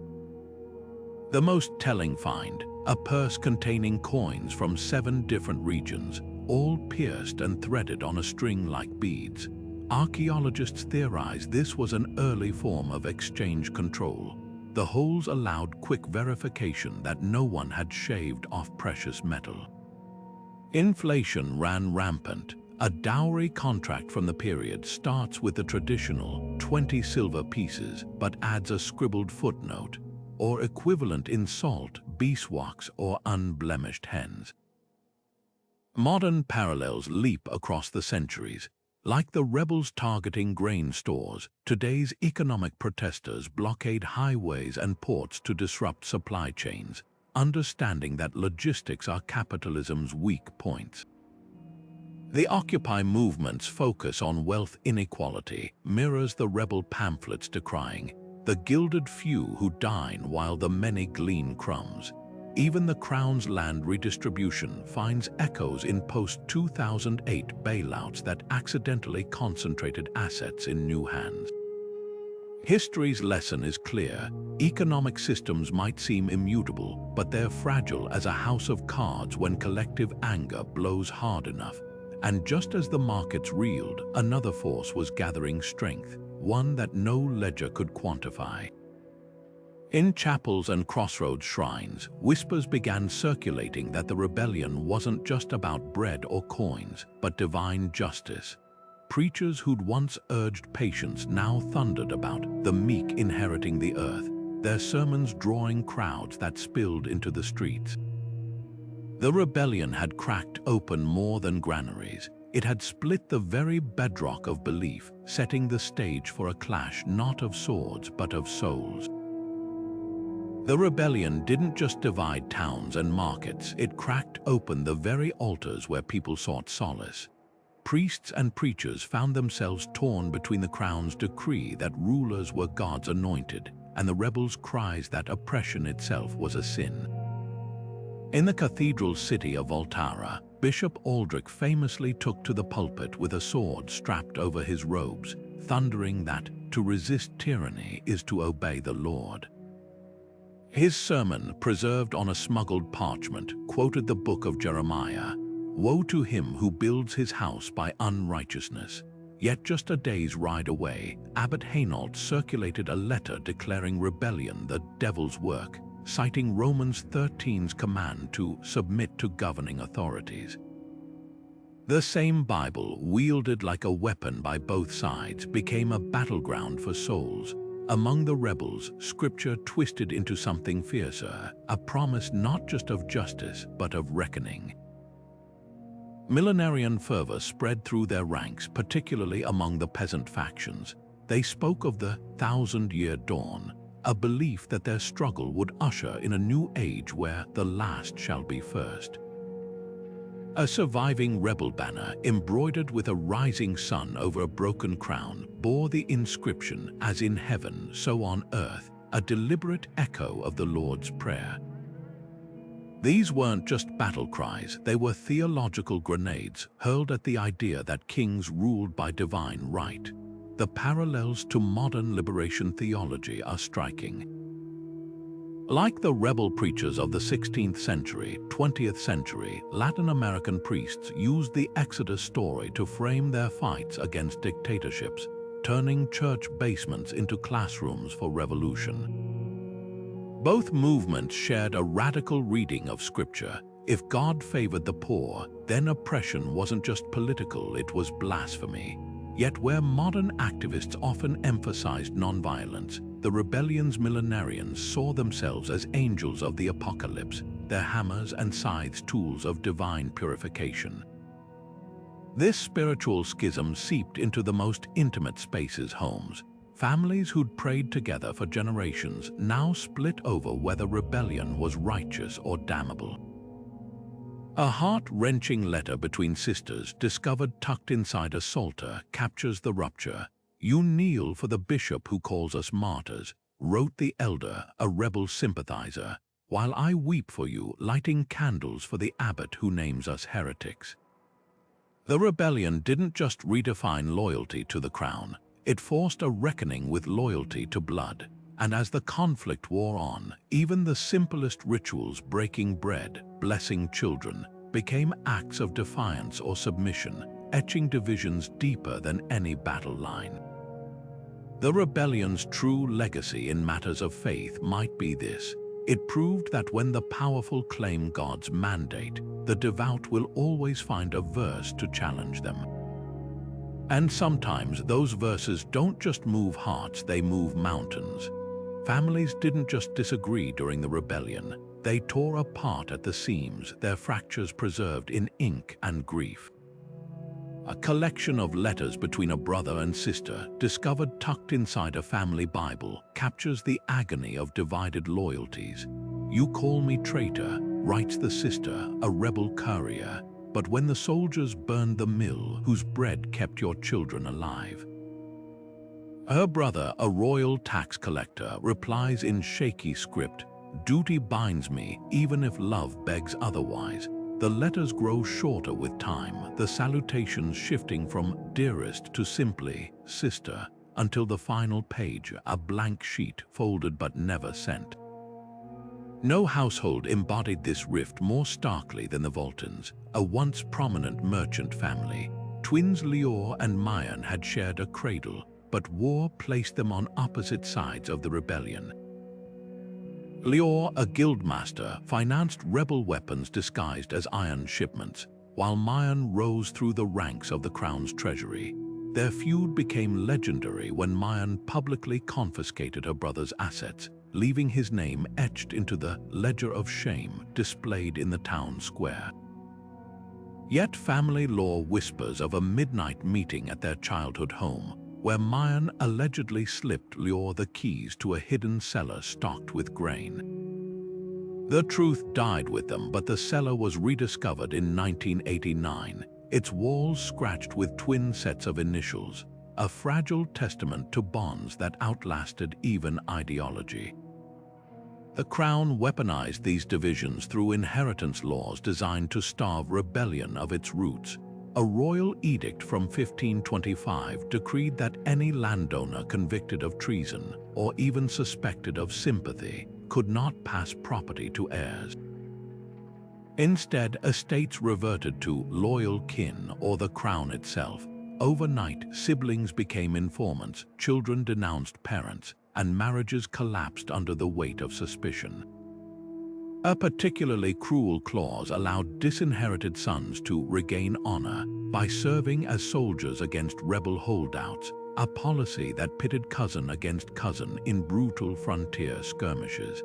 The most telling find: a purse containing coins from 7 different regions, all pierced and threaded on a string like beads. Archaeologists theorize this was an early form of exchange control. The holes allowed quick verification that no one had shaved off precious metal. Inflation ran rampant. A dowry contract from the period starts with the traditional 20 silver pieces but adds a scribbled footnote, or equivalent in salt, beeswax, or unblemished hens. Modern parallels leap across the centuries. Like the rebels targeting grain stores, today's economic protesters blockade highways and ports to disrupt supply chains, understanding that logistics are capitalism's weak points. The Occupy movement's focus on wealth inequality mirrors the rebel pamphlets decrying the gilded few who dine while the many glean crumbs. Even the Crown's land redistribution finds echoes in post-2008 bailouts that accidentally concentrated assets in new hands. History's lesson is clear. Economic systems might seem immutable, but they're fragile as a house of cards when collective anger blows hard enough. And just as the markets reeled, another force was gathering strength, one that no ledger could quantify. In chapels and crossroads shrines, whispers began circulating that the rebellion wasn't just about bread or coins, but divine justice. Preachers who'd once urged patience now thundered about the meek inheriting the earth, their sermons drawing crowds that spilled into the streets. The rebellion had cracked open more than granaries. It had split the very bedrock of belief, setting the stage for a clash not of swords but of souls. The rebellion didn't just divide towns and markets, it cracked open the very altars where people sought solace. Priests and preachers found themselves torn between the Crown's decree that rulers were God's anointed and the rebels' cries that oppression itself was a sin. In the cathedral city of Volterra, Bishop Aldrich famously took to the pulpit with a sword strapped over his robes, thundering that to resist tyranny is to obey the Lord. His sermon, preserved on a smuggled parchment, quoted the book of Jeremiah, "Woe to him who builds his house by unrighteousness." Yet just a day's ride away, Abbot Hainault circulated a letter declaring rebellion the devil's work, citing Romans 13's command to submit to governing authorities. The same Bible, wielded like a weapon by both sides, became a battleground for souls. Among the rebels, Scripture twisted into something fiercer, a promise not just of justice, but of reckoning. Millenarian fervor spread through their ranks, particularly among the peasant factions. They spoke of the thousand-year dawn, a belief that their struggle would usher in a new age where the last shall be first. A surviving rebel banner, embroidered with a rising sun over a broken crown, bore the inscription, "As in heaven, so on earth," a deliberate echo of the Lord's Prayer. These weren't just battle cries, they were theological grenades hurled at the idea that kings ruled by divine right. The parallels to modern liberation theology are striking. Like the rebel preachers of the 16th century, 20th century, Latin American priests used the Exodus story to frame their fights against dictatorships, turning church basements into classrooms for revolution. Both movements shared a radical reading of Scripture. If God favored the poor, then oppression wasn't just political, it was blasphemy. Yet where modern activists often emphasized nonviolence, the rebellion's millenarians saw themselves as angels of the apocalypse, their hammers and scythes tools of divine purification. This spiritual schism seeped into the most intimate spaces, homes. Families who'd prayed together for generations now split over whether rebellion was righteous or damnable. A heart-wrenching letter between sisters, discovered tucked inside a psalter, captures the rupture. "You kneel for the bishop who calls us martyrs," wrote the elder, a rebel sympathizer, "while I weep for you, lighting candles for the abbot who names us heretics." The rebellion didn't just redefine loyalty to the crown, it forced a reckoning with loyalty to blood. And as the conflict wore on, even the simplest rituals, breaking bread, blessing children, became acts of defiance or submission, etching divisions deeper than any battle line. The rebellion's true legacy in matters of faith might be this: it proved that when the powerful claim God's mandate, the devout will always find a verse to challenge them. And sometimes those verses don't just move hearts, they move mountains. Families didn't just disagree during the rebellion, They tore apart at the seams, their fractures preserved in ink and grief. A collection of letters between a brother and sister, discovered tucked inside a family Bible, captures the agony of divided loyalties. "You call me traitor," writes the sister, a rebel courier, "but when the soldiers burned the mill whose bread kept your children alive." Her brother, a royal tax collector, replies in shaky script, "Duty binds me, even if love begs otherwise." The letters grow shorter with time, the salutations shifting from "dearest" to simply "sister," until the final page, a blank sheet folded but never sent. No household embodied this rift more starkly than the Voltons, a once prominent merchant family. Twins Lior and Mayan had shared a cradle, but war placed them on opposite sides of the rebellion. Lior, a guildmaster, financed rebel weapons disguised as iron shipments, while Mayan rose through the ranks of the crown's treasury. Their feud became legendary when Mayan publicly confiscated her brother's assets, leaving his name etched into the ledger of shame displayed in the town square. Yet family lore whispers of a midnight meeting at their childhood home, where Mayan allegedly slipped Lior the keys to a hidden cellar stocked with grain. The truth died with them, but the cellar was rediscovered in 1989, its walls scratched with twin sets of initials, a fragile testament to bonds that outlasted even ideology. The crown weaponized these divisions through inheritance laws designed to starve rebellion of its roots. A royal edict from 1525 decreed that any landowner convicted of treason or even suspected of sympathy could not pass property to heirs. Instead, estates reverted to loyal kin or the crown itself. Overnight, siblings became informants, children denounced parents, and marriages collapsed under the weight of suspicion. A particularly cruel clause allowed disinherited sons to regain honor by serving as soldiers against rebel holdouts, a policy that pitted cousin against cousin in brutal frontier skirmishes.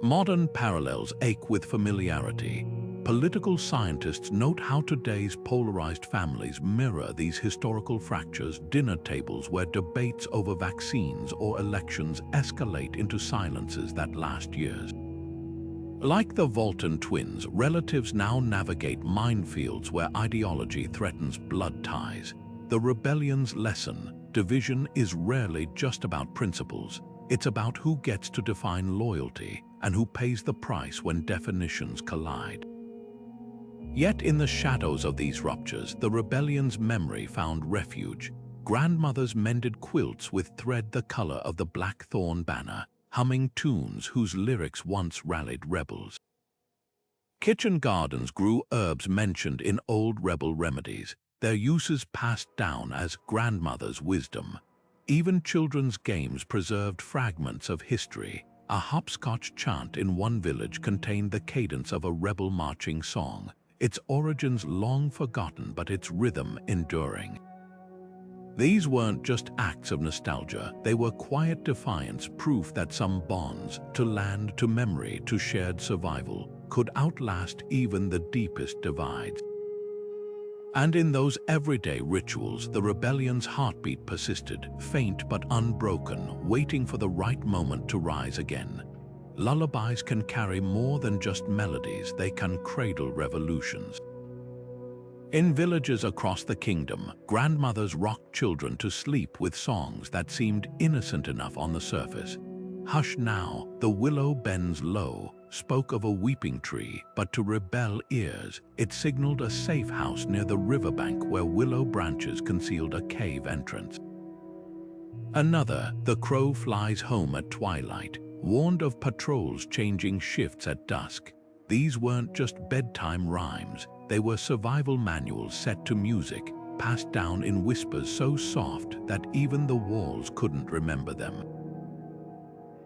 Modern parallels ache with familiarity. Political scientists note how today's polarized families mirror these historical fractures, dinner tables where debates over vaccines or elections escalate into silences that last years. Like the Volton twins, relatives now navigate minefields where ideology threatens blood ties. The rebellion's lesson: division is rarely just about principles. It's about who gets to define loyalty and who pays the price when definitions collide. Yet in the shadows of these ruptures, the rebellion's memory found refuge. Grandmothers mended quilts with thread the color of the Blackthorne banner, humming tunes whose lyrics once rallied rebels. Kitchen gardens grew herbs mentioned in old rebel remedies, their uses passed down as grandmother's wisdom. Even children's games preserved fragments of history. A hopscotch chant in one village contained the cadence of a rebel marching song, its origins long forgotten but its rhythm enduring. These weren't just acts of nostalgia, they were quiet defiance, proof that some bonds, to land, to memory, to shared survival, could outlast even the deepest divides. And in those everyday rituals, the rebellion's heartbeat persisted, faint but unbroken, waiting for the right moment to rise again. Lullabies can carry more than just melodies, they can cradle revolutions. In villages across the kingdom, grandmothers rocked children to sleep with songs that seemed innocent enough on the surface. "Hush now, the willow bends low," spoke of a weeping tree, but to rebel ears, it signaled a safe house near the riverbank where willow branches concealed a cave entrance. Another, "The crow flies home at twilight," warned of patrols changing shifts at dusk. These weren't just bedtime rhymes, they were survival manuals set to music, passed down in whispers so soft that even the walls couldn't remember them.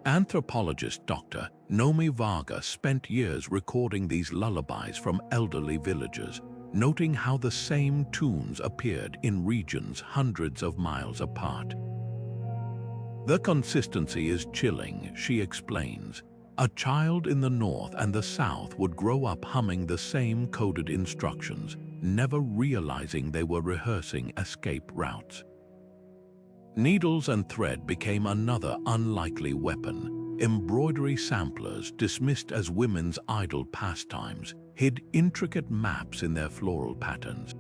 Anthropologist Dr. Nomi Varga spent years recording these lullabies from elderly villagers, noting how the same tunes appeared in regions hundreds of miles apart. "The consistency is chilling," she explains. A child in the North and the South would grow up humming the same coded instructions, never realizing they were rehearsing escape routes. Needles and thread became another unlikely weapon. Embroidery samplers, dismissed as women's idle pastimes, hid intricate maps in their floral patterns.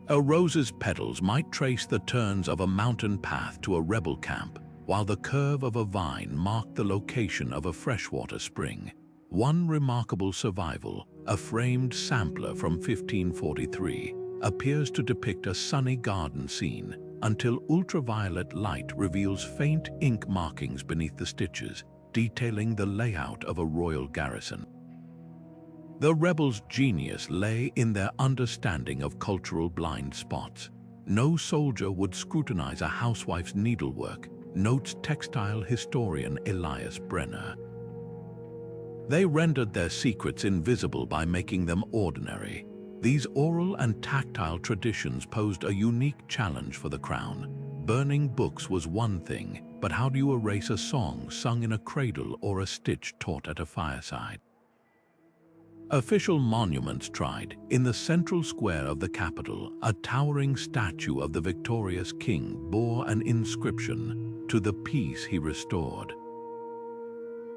A rose's petals might trace the turns of a mountain path to a rebel camp, while the curve of a vine marked the location of a freshwater spring. One remarkable survival, a framed sampler from 1543, appears to depict a sunny garden scene, until ultraviolet light reveals faint ink markings beneath the stitches, detailing the layout of a royal garrison. The rebels' genius lay in their understanding of cultural blind spots. No soldier would scrutinize a housewife's needlework, notes textile historian Elias Brenner. They rendered their secrets invisible by making them ordinary. These oral and tactile traditions posed a unique challenge for the crown. Burning books was one thing, but how do you erase a song sung in a cradle or a stitch taught at a fireside? Official monuments tried. In the central square of the capital, a towering statue of the victorious king bore an inscription, "To the peace he restored."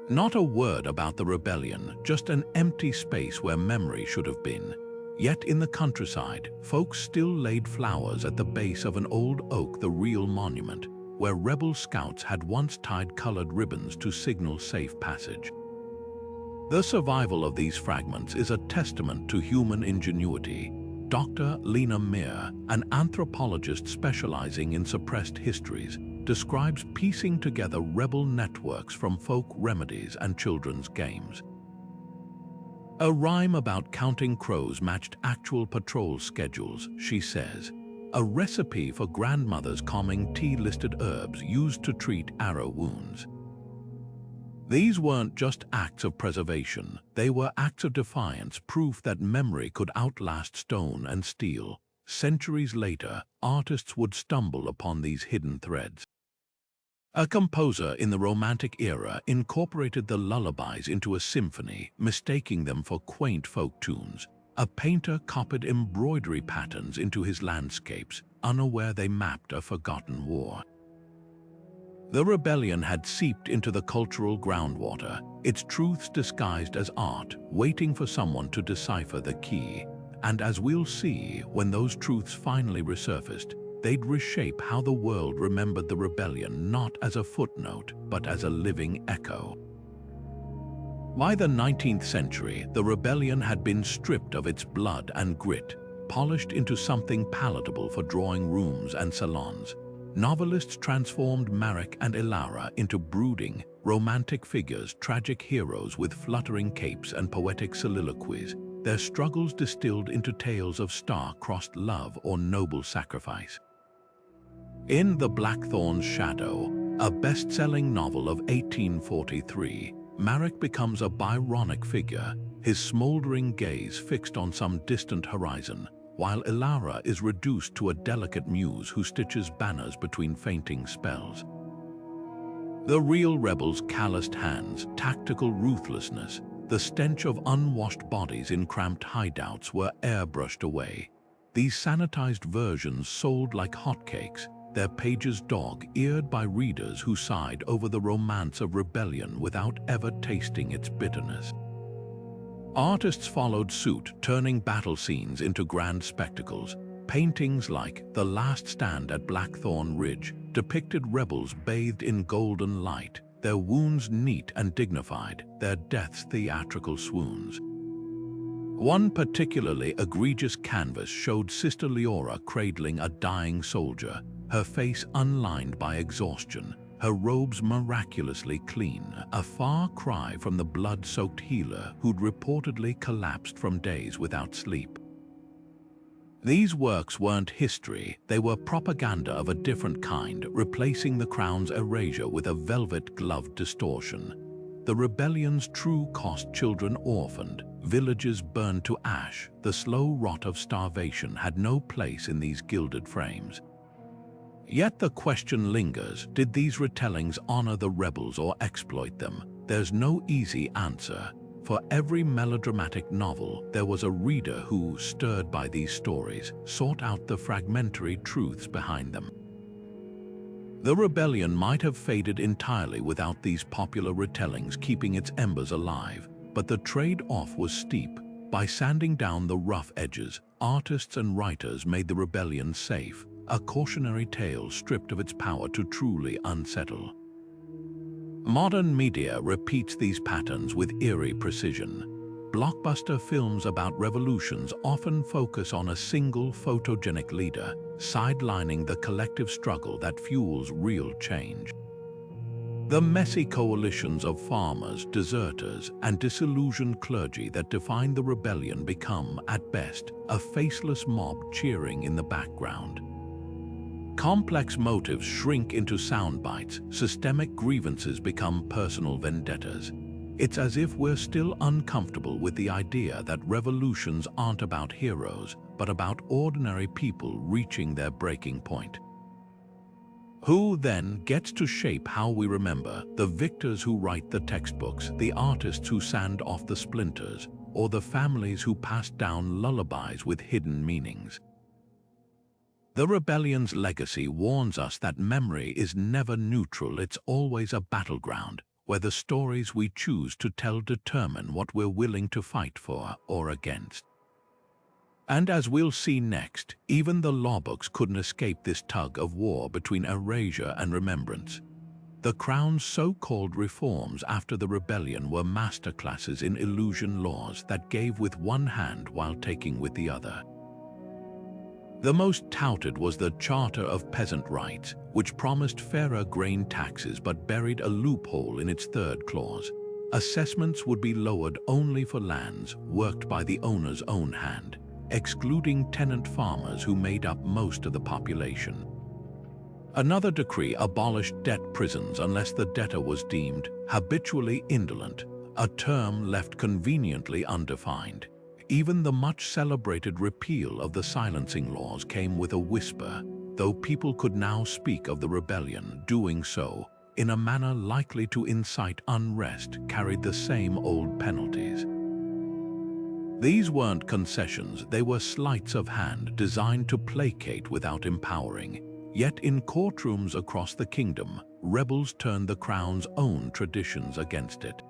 Not a word about the rebellion, just an empty space where memory should have been. Yet in the countryside, folks still laid flowers at the base of an old oak, the real monument, where rebel scouts had once tied colored ribbons to signal safe passage. The survival of these fragments is a testament to human ingenuity. Dr. Lena Meir, an anthropologist specializing in suppressed histories, describes piecing together rebel networks from folk remedies and children's games. A rhyme about counting crows matched actual patrol schedules, she says. A recipe for grandmother's calming tea listed herbs used to treat arrow wounds. These weren't just acts of preservation, they were acts of defiance, proof that memory could outlast stone and steel. Centuries later, artists would stumble upon these hidden threads. A composer in the Romantic era incorporated the lullabies into a symphony, mistaking them for quaint folk tunes. A painter copied embroidery patterns into his landscapes, unaware they mapped a forgotten war. The rebellion had seeped into the cultural groundwater, its truths disguised as art, waiting for someone to decipher the key. And as we'll see, when those truths finally resurfaced, they'd reshape how the world remembered the rebellion, not as a footnote, but as a living echo. By the 19th century, the rebellion had been stripped of its blood and grit, polished into something palatable for drawing rooms and salons. Novelists transformed Marek and Elara into brooding, romantic figures, tragic heroes with fluttering capes and poetic soliloquies, their struggles distilled into tales of star-crossed love or noble sacrifice. In The Blackthorne's Shadow, a best-selling novel of 1843, Marek becomes a Byronic figure, his smoldering gaze fixed on some distant horizon, while Elara is reduced to a delicate muse who stitches banners between fainting spells. The real rebels' calloused hands, tactical ruthlessness, the stench of unwashed bodies in cramped hideouts were airbrushed away. These sanitized versions sold like hotcakes, their pages dog-eared by readers who sighed over the romance of rebellion without ever tasting its bitterness. Artists followed suit, turning battle scenes into grand spectacles. Paintings like The Last Stand at Blackthorne Ridge depicted rebels bathed in golden light, their wounds neat and dignified, their deaths theatrical swoons. One particularly egregious canvas showed Sister Leora cradling a dying soldier, her face unlined by exhaustion, her robes miraculously clean, a far cry from the blood-soaked healer who'd reportedly collapsed from days without sleep. These works weren't history, they were propaganda of a different kind, replacing the crown's erasure with a velvet-gloved distortion. The rebellion's true cost: children orphaned, villages burned to ash. The slow rot of starvation had no place in these gilded frames. Yet the question lingers, did these retellings honor the rebels or exploit them? there's no easy answer. For every melodramatic novel, there was a reader who, stirred by these stories, sought out the fragmentary truths behind them. The rebellion might have faded entirely without these popular retellings keeping its embers alive, but the trade-off was steep. By sanding down the rough edges, artists and writers made the rebellion safe, a cautionary tale stripped of its power to truly unsettle. Modern media repeats these patterns with eerie precision. Blockbuster films about revolutions often focus on a single photogenic leader, sidelining the collective struggle that fuels real change. The messy coalitions of farmers, deserters, and disillusioned clergy that define the rebellion become, at best, a faceless mob cheering in the background. Complex motives shrink into sound bites, systemic grievances become personal vendettas. It's as if we're still uncomfortable with the idea that revolutions aren't about heroes, but about ordinary people reaching their breaking point. Who then gets to shape how we remember? The victors who write the textbooks, the artists who sand off the splinters, or the families who pass down lullabies with hidden meanings? The rebellion's legacy warns us that memory is never neutral, it's always a battleground, where the stories we choose to tell determine what we're willing to fight for or against. And as we'll see next, even the law books couldn't escape this tug of war between erasure and remembrance. The Crown's so-called reforms after the rebellion were masterclasses in illusion laws that gave with one hand while taking with the other. The most touted was the Charter of Peasant Rights, which promised fairer grain taxes but buried a loophole in its third clause. Assessments would be lowered only for lands worked by the owner's own hand, excluding tenant farmers who made up most of the population. Another decree abolished debt prisons unless the debtor was deemed habitually indolent, a term left conveniently undefined. Even the much-celebrated repeal of the silencing laws came with a whisper, though people could now speak of the rebellion, doing so in a manner likely to incite unrest carried the same old penalties. These weren't concessions, they were sleights of hand designed to placate without empowering. Yet in courtrooms across the kingdom, rebels turned the Crown's own traditions against it.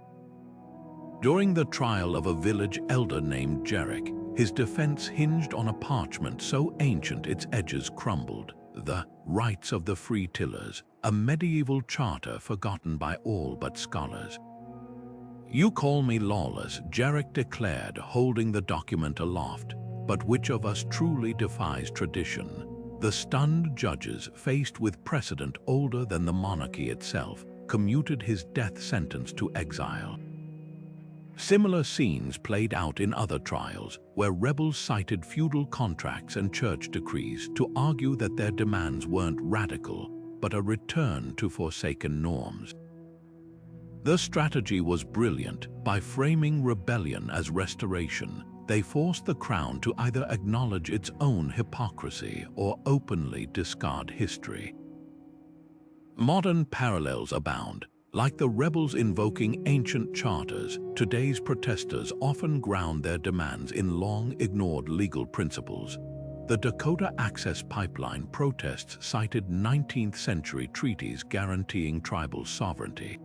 During the trial of a village elder named Jerick, his defense hinged on a parchment so ancient its edges crumbled, the Rights of the Free Tillers, a medieval charter forgotten by all but scholars. "You call me lawless," Jerick declared, holding the document aloft, "but which of us truly defies tradition?" The stunned judges, faced with precedent older than the monarchy itself, commuted his death sentence to exile. Similar scenes played out in other trials, where rebels cited feudal contracts and church decrees to argue that their demands weren't radical, but a return to forsaken norms. The strategy was brilliant. By framing rebellion as restoration, they forced the Crown to either acknowledge its own hypocrisy or openly discard history. Modern parallels abound. Like the rebels invoking ancient charters, today's protesters often ground their demands in long-ignored legal principles. The Dakota Access Pipeline protests cited 19th-century treaties guaranteeing tribal sovereignty.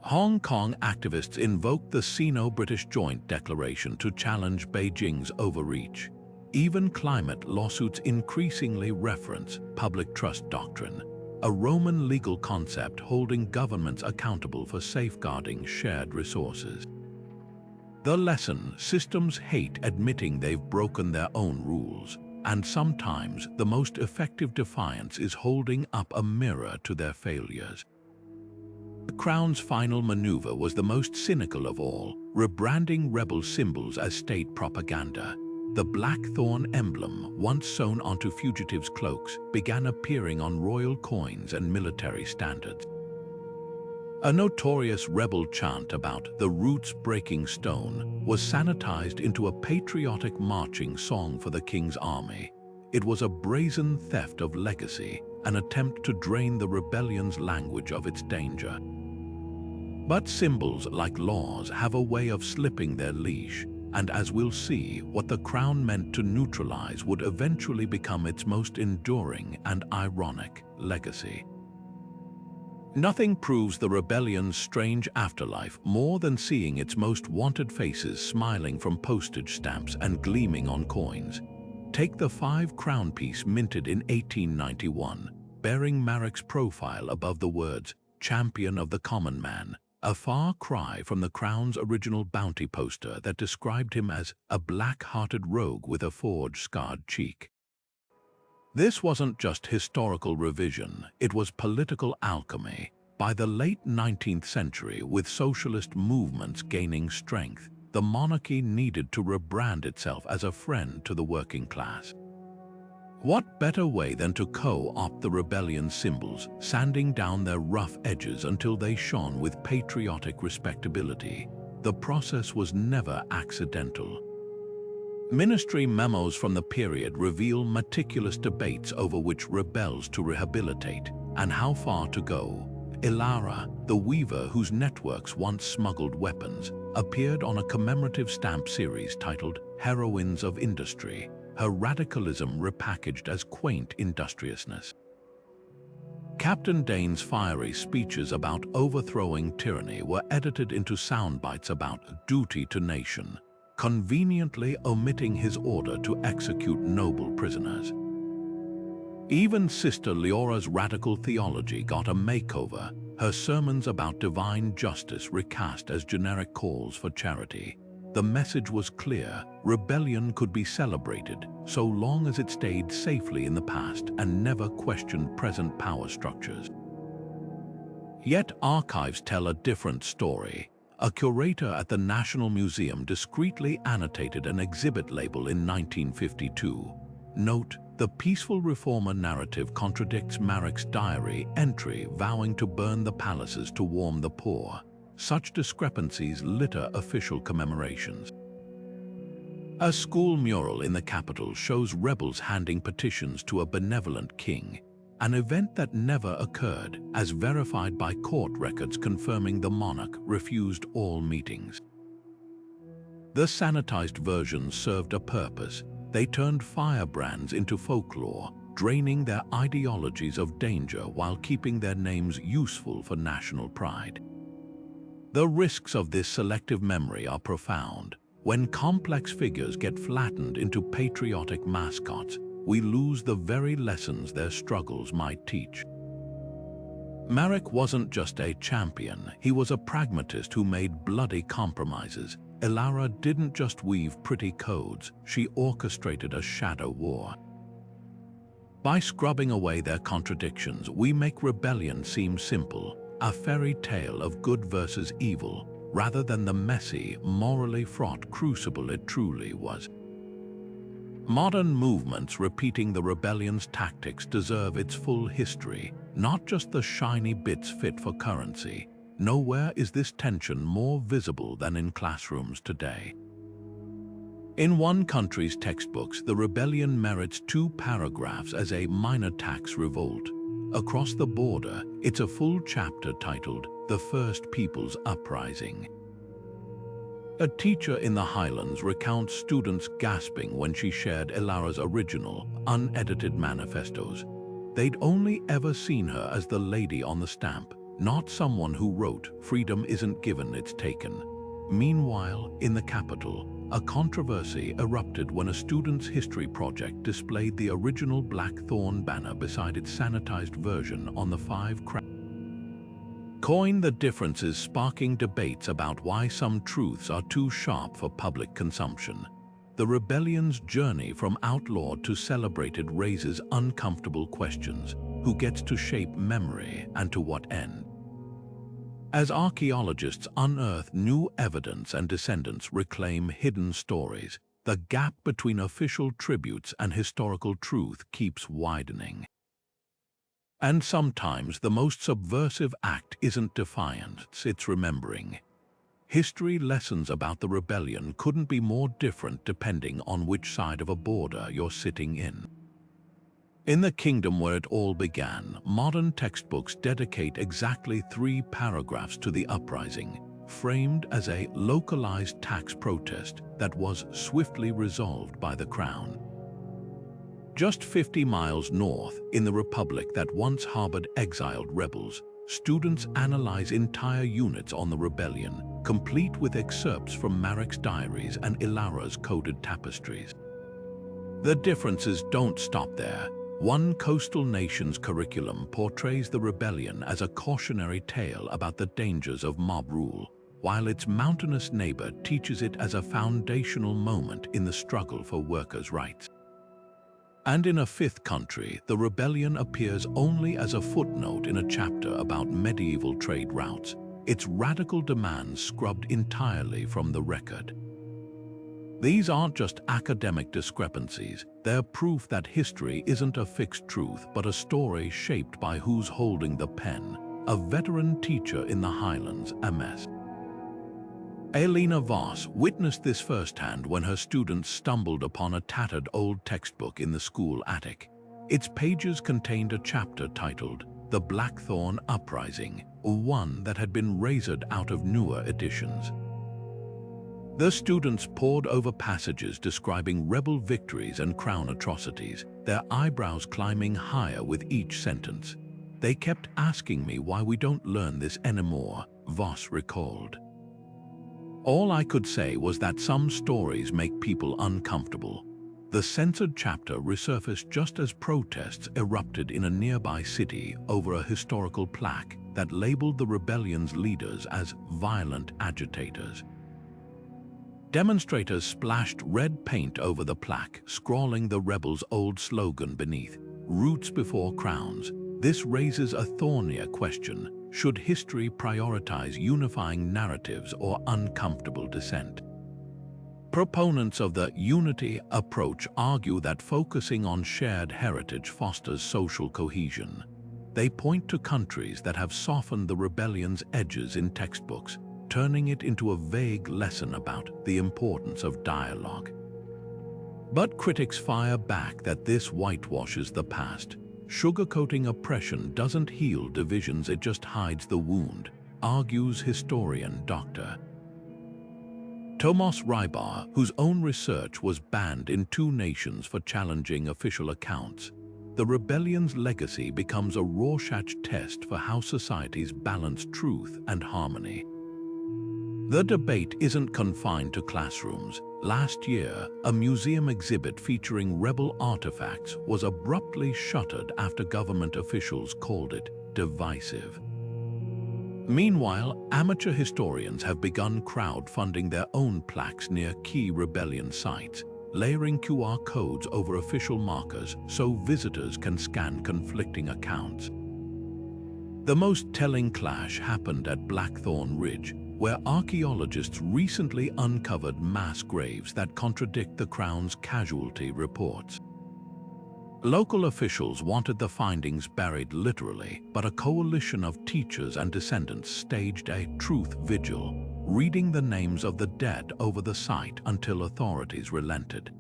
Hong Kong activists invoked the Sino-British Joint Declaration to challenge Beijing's overreach. Even climate lawsuits increasingly reference public trust doctrine, a Roman legal concept holding governments accountable for safeguarding shared resources. The lesson: systems hate admitting they've broken their own rules, and sometimes the most effective defiance is holding up a mirror to their failures. The Crown's final maneuver was the most cynical of all, rebranding rebel symbols as state propaganda. The Blackthorne emblem, once sewn onto fugitives' cloaks, began appearing on royal coins and military standards. A notorious rebel chant about the roots breaking stone was sanitized into a patriotic marching song for the King's army. It was a brazen theft of legacy, an attempt to drain the rebellion's language of its danger. But symbols, like laws, have a way of slipping their leash, and as we'll see, what the crown meant to neutralize would eventually become its most enduring and ironic legacy. Nothing proves the rebellion's strange afterlife more than seeing its most wanted faces smiling from postage stamps and gleaming on coins. Take the 5-crown piece minted in 1891, bearing Marik's profile above the words, "Champion of the Common Man," a far cry from the crown's original bounty poster that described him as a black-hearted rogue with a forge-scarred cheek. This wasn't just historical revision, it was political alchemy. By the late 19th century, with socialist movements gaining strength, the monarchy needed to rebrand itself as a friend to the working class. What better way than to co-opt the rebellion's symbols, sanding down their rough edges until they shone with patriotic respectability? The process was never accidental. Ministry memos from the period reveal meticulous debates over which rebels to rehabilitate and how far to go. Ilara, the weaver whose networks once smuggled weapons, appeared on a commemorative stamp series titled Heroines of Industry, her radicalism repackaged as quaint industriousness. Captain Dane's fiery speeches about overthrowing tyranny were edited into soundbites about duty to nation, conveniently omitting his order to execute noble prisoners. Even Sister Leora's radical theology got a makeover, her sermons about divine justice recast as generic calls for charity. The message was clear: rebellion could be celebrated so long as it stayed safely in the past and never questioned present power structures. Yet archives tell a different story. A curator at the National Museum discreetly annotated an exhibit label in 1952. Note, the peaceful reformer narrative contradicts Marik's diary entry vowing to burn the palaces to warm the poor. Such discrepancies litter official commemorations. A school mural in the capital shows rebels handing petitions to a benevolent king, an event that never occurred, as verified by court records confirming the monarch refused all meetings. The sanitized versions served a purpose. They turned firebrands into folklore, draining their ideologies of danger while keeping their names useful for national pride. The risks of this selective memory are profound. When complex figures get flattened into patriotic mascots, we lose the very lessons their struggles might teach. Marik wasn't just a champion, he was a pragmatist who made bloody compromises. Ilara didn't just weave pretty codes, she orchestrated a shadow war. By scrubbing away their contradictions, we make rebellion seem simple, a fairy tale of good versus evil, rather than the messy, morally fraught crucible it truly was. Modern movements repeating the rebellion's tactics deserve its full history, not just the shiny bits fit for currency. Nowhere is this tension more visible than in classrooms today. In one country's textbooks, the rebellion merits 2 paragraphs as a minor tax revolt. Across the border, it's a full chapter titled The First People's Uprising. A teacher in the Highlands recounts students gasping when she shared Ilara's original, unedited manifestos. They'd only ever seen her as the lady on the stamp, not someone who wrote, "Freedom isn't given, it's taken." Meanwhile, in the capital, a controversy erupted when a student's history project displayed the original Blackthorne banner beside its sanitized version on the 5-crown coin. The differences sparking debates about why some truths are too sharp for public consumption. The rebellion's journey from outlawed to celebrated raises uncomfortable questions. Who gets to shape memory, and to what end? As archaeologists unearth new evidence and descendants reclaim hidden stories, the gap between official tributes and historical truth keeps widening. And sometimes the most subversive act isn't defiance, it's remembering. History lessons about the rebellion couldn't be more different depending on which side of a border you're sitting in. In the kingdom where it all began, modern textbooks dedicate exactly 3 paragraphs to the uprising, framed as a localized tax protest that was swiftly resolved by the crown. Just 50 miles north, in the republic that once harbored exiled rebels, students analyze entire units on the rebellion, complete with excerpts from Marek's diaries and Ilara's coded tapestries. The differences don't stop there. One coastal nation's curriculum portrays the rebellion as a cautionary tale about the dangers of mob rule, while its mountainous neighbor teaches it as a foundational moment in the struggle for workers' rights. And in a 5th country, the rebellion appears only as a footnote in a chapter about medieval trade routes, its radical demands scrubbed entirely from the record. These aren't just academic discrepancies, they're proof that history isn't a fixed truth but a story shaped by who's holding the pen, a veteran teacher in the Highlands, MS. Elena Voss witnessed this firsthand when her students stumbled upon a tattered old textbook in the school attic. Its pages contained a chapter titled The Blackthorne Uprising, one that had been razored out of newer editions. The students pored over passages describing rebel victories and crown atrocities, their eyebrows climbing higher with each sentence. They kept asking me why we don't learn this anymore, Voss recalled. All I could say was that some stories make people uncomfortable. The censored chapter resurfaced just as protests erupted in a nearby city over a historical plaque that labeled the rebellion's leaders as violent agitators. Demonstrators splashed red paint over the plaque, scrawling the rebels' old slogan beneath, "Roots before crowns." This raises a thornier question: should history prioritize unifying narratives or uncomfortable dissent? Proponents of the unity approach argue that focusing on shared heritage fosters social cohesion. They point to countries that have softened the rebellion's edges in textbooks, turning it into a vague lesson about the importance of dialogue. But critics fire back that this whitewashes the past. Sugarcoating oppression doesn't heal divisions, it just hides the wound, argues historian Dr. Tomas Rybar, whose own research was banned in 2 nations for challenging official accounts. The rebellion's legacy becomes a Rorschach test for how societies balance truth and harmony. The debate isn't confined to classrooms. Last year, a museum exhibit featuring rebel artifacts was abruptly shuttered after government officials called it divisive. Meanwhile, amateur historians have begun crowdfunding their own plaques near key rebellion sites, layering QR codes over official markers so visitors can scan conflicting accounts. The most telling clash happened at Blackthorne Ridge, where archaeologists recently uncovered mass graves that contradict the Crown's casualty reports. Local officials wanted the findings buried literally, but a coalition of teachers and descendants staged a truth vigil, reading the names of the dead over the site until authorities relented.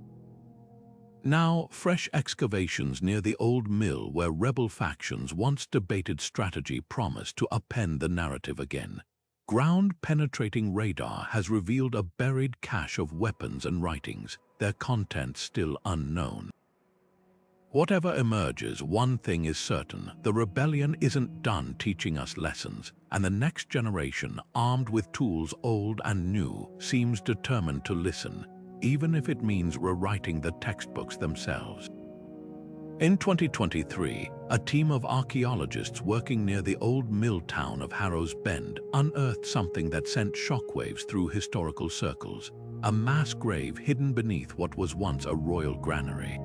Now, fresh excavations near the old mill where rebel factions once debated strategy promise to upend the narrative again. Ground-penetrating radar has revealed a buried cache of weapons and writings, their contents still unknown. Whatever emerges, one thing is certain: the rebellion isn't done teaching us lessons, and the next generation, armed with tools old and new, seems determined to listen, even if it means rewriting the textbooks themselves. In 2023, a team of archaeologists working near the old mill town of Harrow's Bend unearthed something that sent shockwaves through historical circles: a mass grave hidden beneath what was once a royal granary.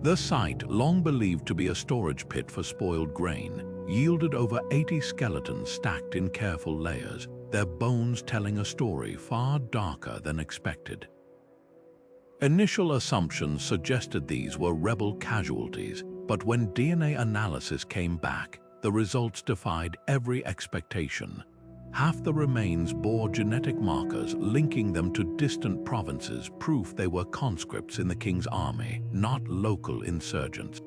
The site, long believed to be a storage pit for spoiled grain, yielded over 80 skeletons stacked in careful layers, their bones telling a story far darker than expected. Initial assumptions suggested these were rebel casualties, but when DNA analysis came back, the results defied every expectation. Half the remains bore genetic markers linking them to distant provinces, proof they were conscripts in the king's army, not local insurgents.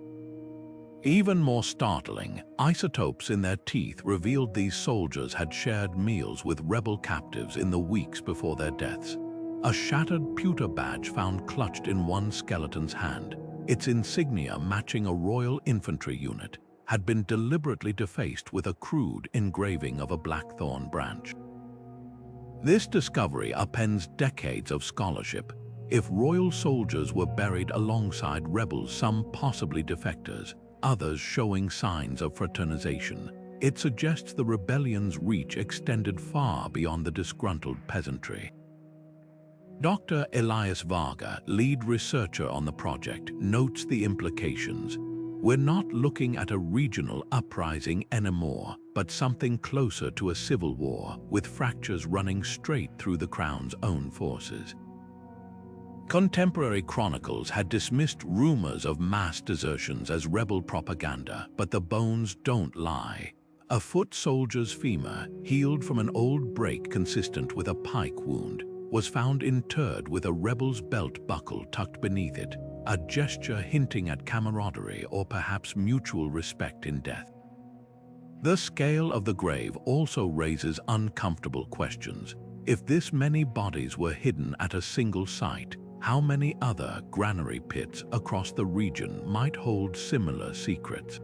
Even more startling, isotopes in their teeth revealed these soldiers had shared meals with rebel captives in the weeks before their deaths. A shattered pewter badge found clutched in one skeleton's hand, its insignia matching a Royal Infantry unit, had been deliberately defaced with a crude engraving of a Blackthorne branch. This discovery upends decades of scholarship. If royal soldiers were buried alongside rebels, some possibly defectors, others showing signs of fraternization, it suggests the rebellion's reach extended far beyond the disgruntled peasantry. Dr. Elias Varga, lead researcher on the project, notes the implications. We're not looking at a regional uprising anymore, but something closer to a civil war, with fractures running straight through the Crown's own forces. Contemporary chronicles had dismissed rumors of mass desertions as rebel propaganda, but the bones don't lie. A foot soldier's femur, healed from an old break consistent with a pike wound, was found interred with a rebel's belt buckle tucked beneath it, a gesture hinting at camaraderie or perhaps mutual respect in death. The scale of the grave also raises uncomfortable questions. If this many bodies were hidden at a single site, how many other granary pits across the region might hold similar secrets?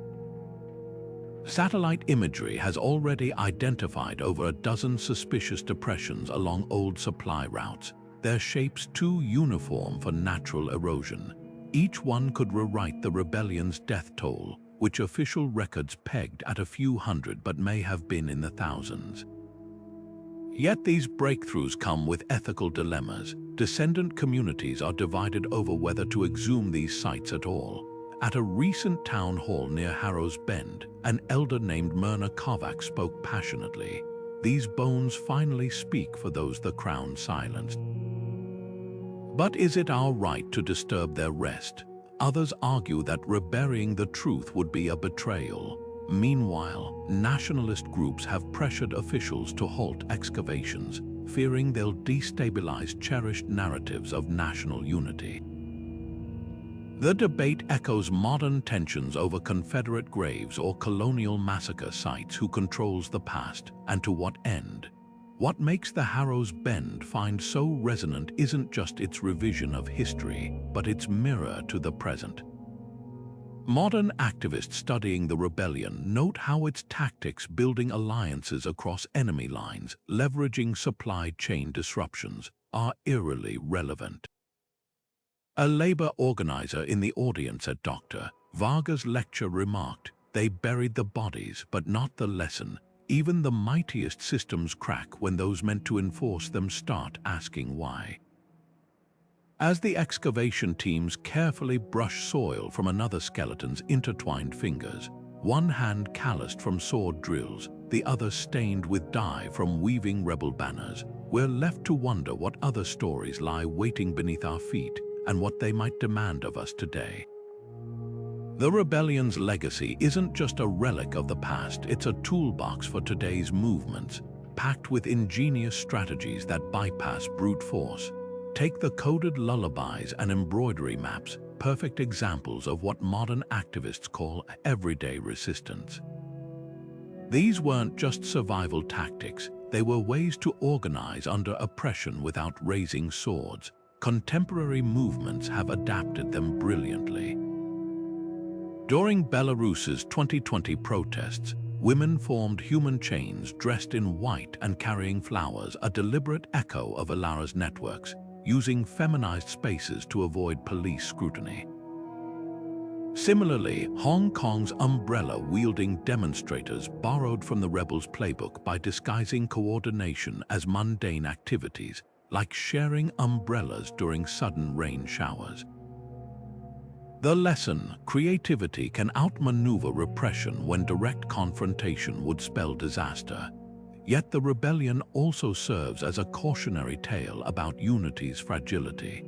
Satellite imagery has already identified over a dozen suspicious depressions along old supply routes, their shapes too uniform for natural erosion. Each one could rewrite the rebellion's death toll, which official records pegged at a few hundred but may have been in the thousands. Yet these breakthroughs come with ethical dilemmas. Descendant communities are divided over whether to exhume these sites at all. At a recent town hall near Harrow's Bend, an elder named Myrna Kovac spoke passionately. These bones finally speak for those the Crown silenced. But is it our right to disturb their rest? Others argue that reburying the truth would be a betrayal. Meanwhile, nationalist groups have pressured officials to halt excavations, fearing they'll destabilize cherished narratives of national unity. The debate echoes modern tensions over Confederate graves or colonial massacre sites. Who controls the past, and to what end? What makes the Harrow's Bend find so resonant isn't just its revision of history, but its mirror to the present. Modern activists studying the rebellion note how its tactics, building alliances across enemy lines, leveraging supply chain disruptions, are eerily relevant. A labor organizer in the audience at Dr. Varga's lecture remarked, "They buried the bodies, but not the lesson. Even the mightiest systems crack when those meant to enforce them start asking why." As the excavation teams carefully brush soil from another skeleton's intertwined fingers, one hand calloused from sword drills, the other stained with dye from weaving rebel banners, we're left to wonder what other stories lie waiting beneath our feet and what they might demand of us today. The rebellion's legacy isn't just a relic of the past, it's a toolbox for today's movements, packed with ingenious strategies that bypass brute force. Take the coded lullabies and embroidery maps, perfect examples of what modern activists call everyday resistance. These weren't just survival tactics, they were ways to organize under oppression without raising swords. Contemporary movements have adapted them brilliantly. During Belarus's 2020 protests, women formed human chains dressed in white and carrying flowers, a deliberate echo of Ilara's networks, using feminized spaces to avoid police scrutiny. Similarly, Hong Kong's umbrella-wielding demonstrators borrowed from the rebels' playbook by disguising coordination as mundane activities, like sharing umbrellas during sudden rain showers. The lesson: creativity can outmaneuver repression when direct confrontation would spell disaster. Yet the rebellion also serves as a cautionary tale about unity's fragility.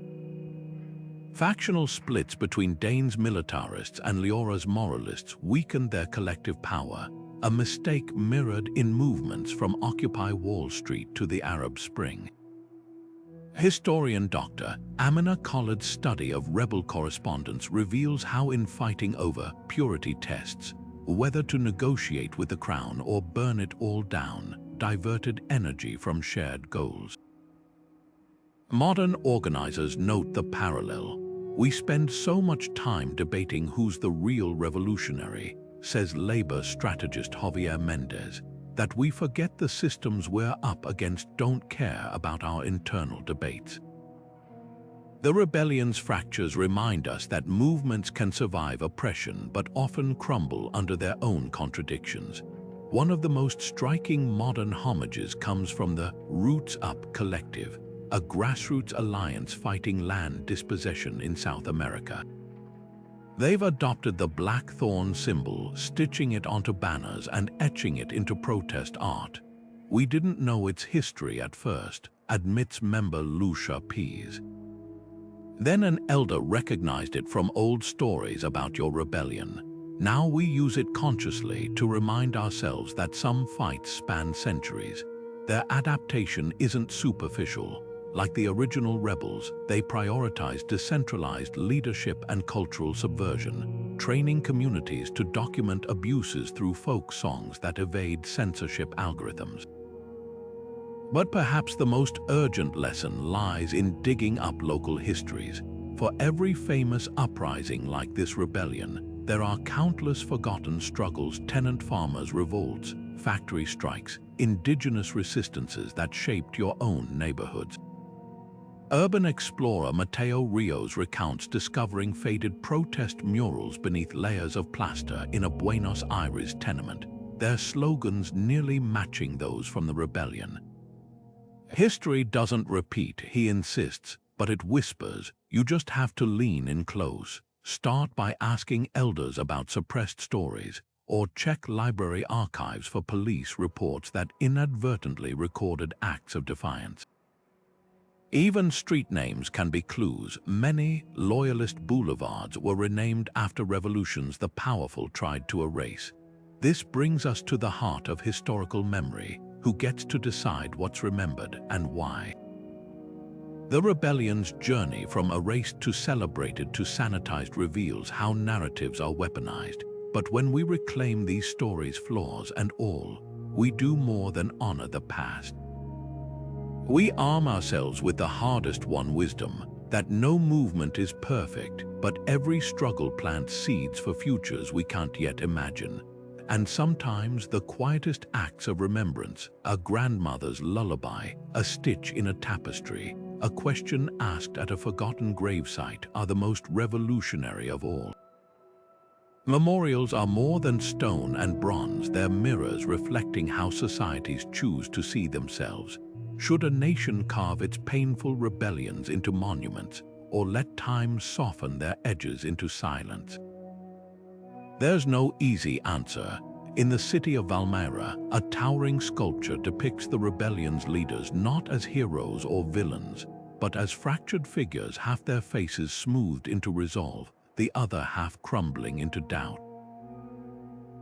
Factional splits between Dane's militarists and Leora's moralists weakened their collective power, a mistake mirrored in movements from Occupy Wall Street to the Arab Spring. Historian Dr. Amina Khalid's study of rebel correspondence reveals how in fighting over purity tests, whether to negotiate with the crown or burn it all down, diverted energy from shared goals. Modern organizers note the parallel. We spend so much time debating who's the real revolutionary, says labor strategist Javier Mendez, that we forget the systems we're up against don't care about our internal debates. The rebellion's fractures remind us that movements can survive oppression but often crumble under their own contradictions. One of the most striking modern homages comes from the Roots Up Collective, a grassroots alliance fighting land dispossession in South America. They've adopted the Blackthorne symbol, stitching it onto banners and etching it into protest art. We didn't know its history at first, admits member Lucia Pease. Then an elder recognized it from old stories about your rebellion. Now we use it consciously to remind ourselves that some fights span centuries. Their adaptation isn't superficial. Like the original rebels, they prioritize decentralized leadership and cultural subversion, training communities to document abuses through folk songs that evade censorship algorithms. But perhaps the most urgent lesson lies in digging up local histories. For every famous uprising like this rebellion, there are countless forgotten struggles, tenant farmers' revolts, factory strikes, indigenous resistances that shaped your own neighborhoods. Urban explorer Mateo Rios recounts discovering faded protest murals beneath layers of plaster in a Buenos Aires tenement, their slogans nearly matching those from the rebellion. History doesn't repeat, he insists, but it whispers. You just have to lean in close. Start by asking elders about suppressed stories, or check library archives for police reports that inadvertently recorded acts of defiance. Even street names can be clues. Many loyalist boulevards were renamed after revolutions the powerful tried to erase. This brings us to the heart of historical memory. Who gets to decide what's remembered and why? The rebellion's journey from erased to celebrated to sanitized reveals how narratives are weaponized. But when we reclaim these stories, flaws and all, we do more than honor the past. We arm ourselves with the hardest-won wisdom that no movement is perfect, but every struggle plants seeds for futures we can't yet imagine. And sometimes the quietest acts of remembrance, a grandmother's lullaby, a stitch in a tapestry, a question asked at a forgotten gravesite, are the most revolutionary of all. Memorials are more than stone and bronze, they're mirrors reflecting how societies choose to see themselves. Should a nation carve its painful rebellions into monuments, or let time soften their edges into silence? There's no easy answer. In the city of Valmiera, a towering sculpture depicts the rebellion's leaders not as heroes or villains, but as fractured figures, half their faces smoothed into resolve, the other half crumbling into doubt.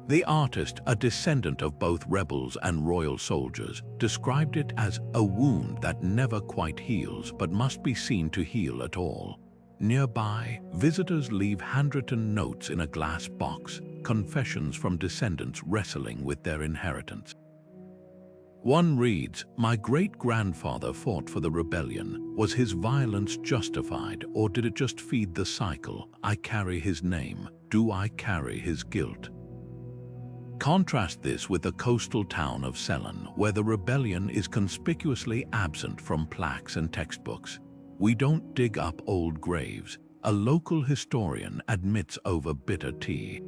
The artist, a descendant of both rebels and royal soldiers, described it as a wound that never quite heals but must be seen to heal at all. Nearby, visitors leave handwritten notes in a glass box, confessions from descendants wrestling with their inheritance. One reads, "My great-grandfather fought for the rebellion. Was his violence justified, or did it just feed the cycle? I carry his name. Do I carry his guilt?" Contrast this with the coastal town of Ceylon, where the rebellion is conspicuously absent from plaques and textbooks. We don't dig up old graves, a local historian admits over bitter tea.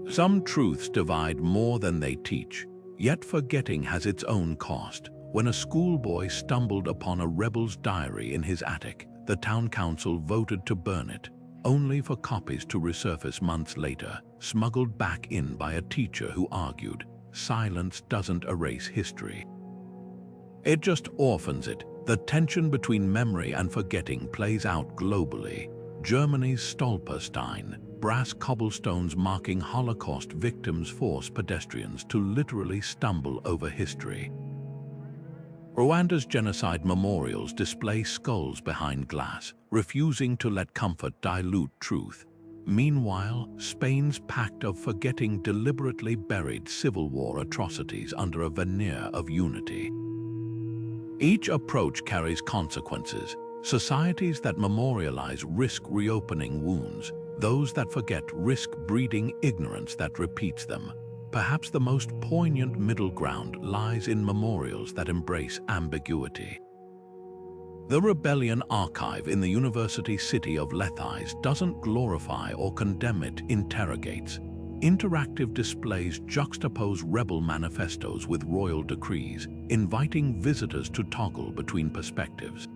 Some truths divide more than they teach, yet forgetting has its own cost. When a schoolboy stumbled upon a rebel's diary in his attic, the town council voted to burn it, only for copies to resurface months later, smuggled back in by a teacher who argued, silence doesn't erase history. It just orphans it. The tension between memory and forgetting plays out globally. Germany's Stolperstein, brass cobblestones marking Holocaust victims, force pedestrians to literally stumble over history. Rwanda's genocide memorials display skulls behind glass, refusing to let comfort dilute truth. Meanwhile, Spain's pact of forgetting deliberately buried Civil War atrocities under a veneer of unity. Each approach carries consequences. Societies that memorialize risk reopening wounds. Those that forget risk breeding ignorance that repeats them. Perhaps the most poignant middle ground lies in memorials that embrace ambiguity. The Rebellion archive in the university city of Lethies doesn't glorify or condemn, it interrogates. Interactive displays juxtapose rebel manifestos with royal decrees, inviting visitors to toggle between perspectives.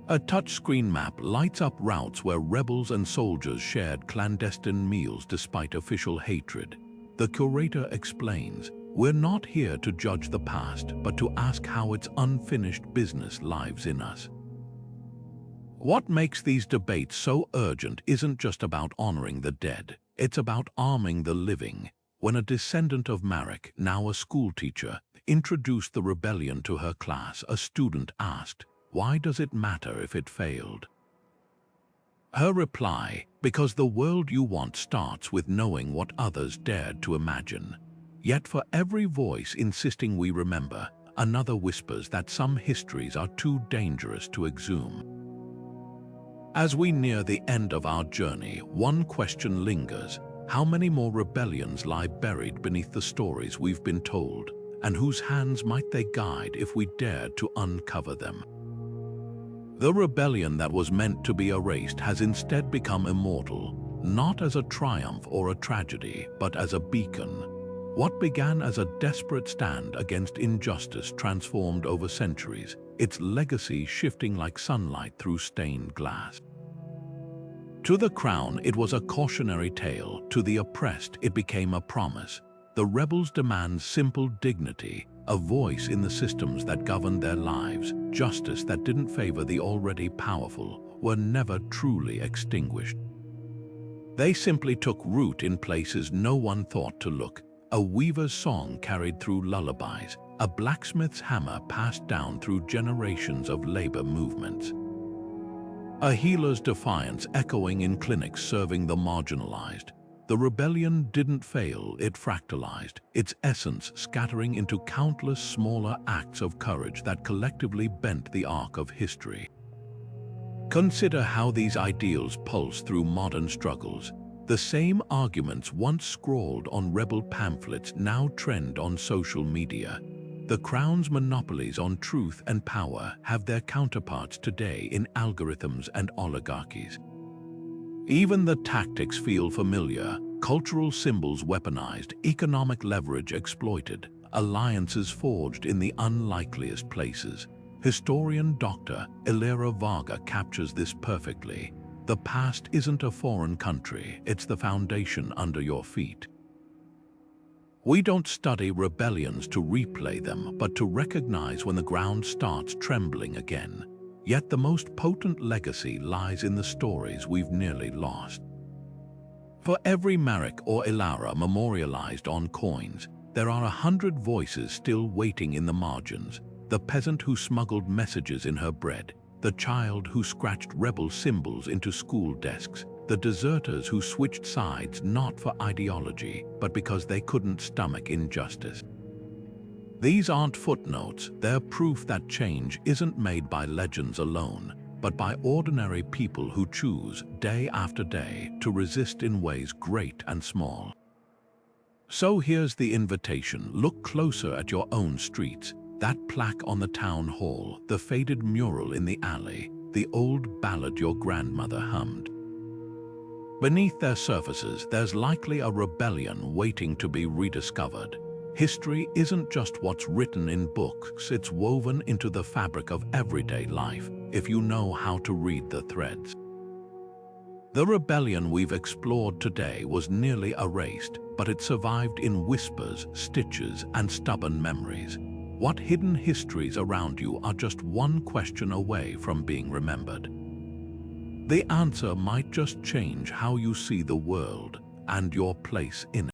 A touchscreen map lights up routes where rebels and soldiers shared clandestine meals despite official hatred. The curator explains, "We're not here to judge the past, but to ask how its unfinished business lives in us." What makes these debates so urgent isn't just about honoring the dead, it's about arming the living. When a descendant of Marek, now a schoolteacher, introduced the rebellion to her class, a student asked, "Why does it matter if it failed?" Her reply, "Because the world you want starts with knowing what others dared to imagine." Yet for every voice insisting we remember, another whispers that some histories are too dangerous to exhume. As we near the end of our journey, one question lingers. How many more rebellions lie buried beneath the stories we've been told, and whose hands might they guide if we dared to uncover them? The rebellion that was meant to be erased has instead become immortal, not as a triumph or a tragedy, but as a beacon. What began as a desperate stand against injustice transformed over centuries, its legacy shifting like sunlight through stained glass. To the crown, it was a cautionary tale. To the oppressed, it became a promise. The rebels demand simple dignity, a voice in the systems that governed their lives, justice that didn't favor the already powerful, were never truly extinguished. They simply took root in places no one thought to look. A weaver's song carried through lullabies, a blacksmith's hammer passed down through generations of labor movements. A healer's defiance echoing in clinics serving the marginalized. The rebellion didn't fail, it fractalized, its essence scattering into countless smaller acts of courage that collectively bent the arc of history. Consider how these ideals pulse through modern struggles. The same arguments once scrawled on rebel pamphlets now trend on social media. The crown's monopolies on truth and power have their counterparts today in algorithms and oligarchies. Even the tactics feel familiar, cultural symbols weaponized, economic leverage exploited, alliances forged in the unlikeliest places. Historian Dr. Elera Varga captures this perfectly. The past isn't a foreign country, it's the foundation under your feet. We don't study rebellions to replay them, but to recognize when the ground starts trembling again. Yet the most potent legacy lies in the stories we've nearly lost. For every Marek or Ilara memorialized on coins, there are 100 voices still waiting in the margins. The peasant who smuggled messages in her bread, the child who scratched rebel symbols into school desks, the deserters who switched sides not for ideology, but because they couldn't stomach injustice. These aren't footnotes, they're proof that change isn't made by legends alone, but by ordinary people who choose, day after day, to resist in ways great and small. So here's the invitation: look closer at your own streets, that plaque on the town hall, the faded mural in the alley, the old ballad your grandmother hummed. Beneath their surfaces, there's likely a rebellion waiting to be rediscovered. History isn't just what's written in books, it's woven into the fabric of everyday life, if you know how to read the threads. The rebellion we've explored today was nearly erased, but it survived in whispers, stitches, and stubborn memories. What hidden histories around you are just one question away from being remembered? The answer might just change how you see the world and your place in it.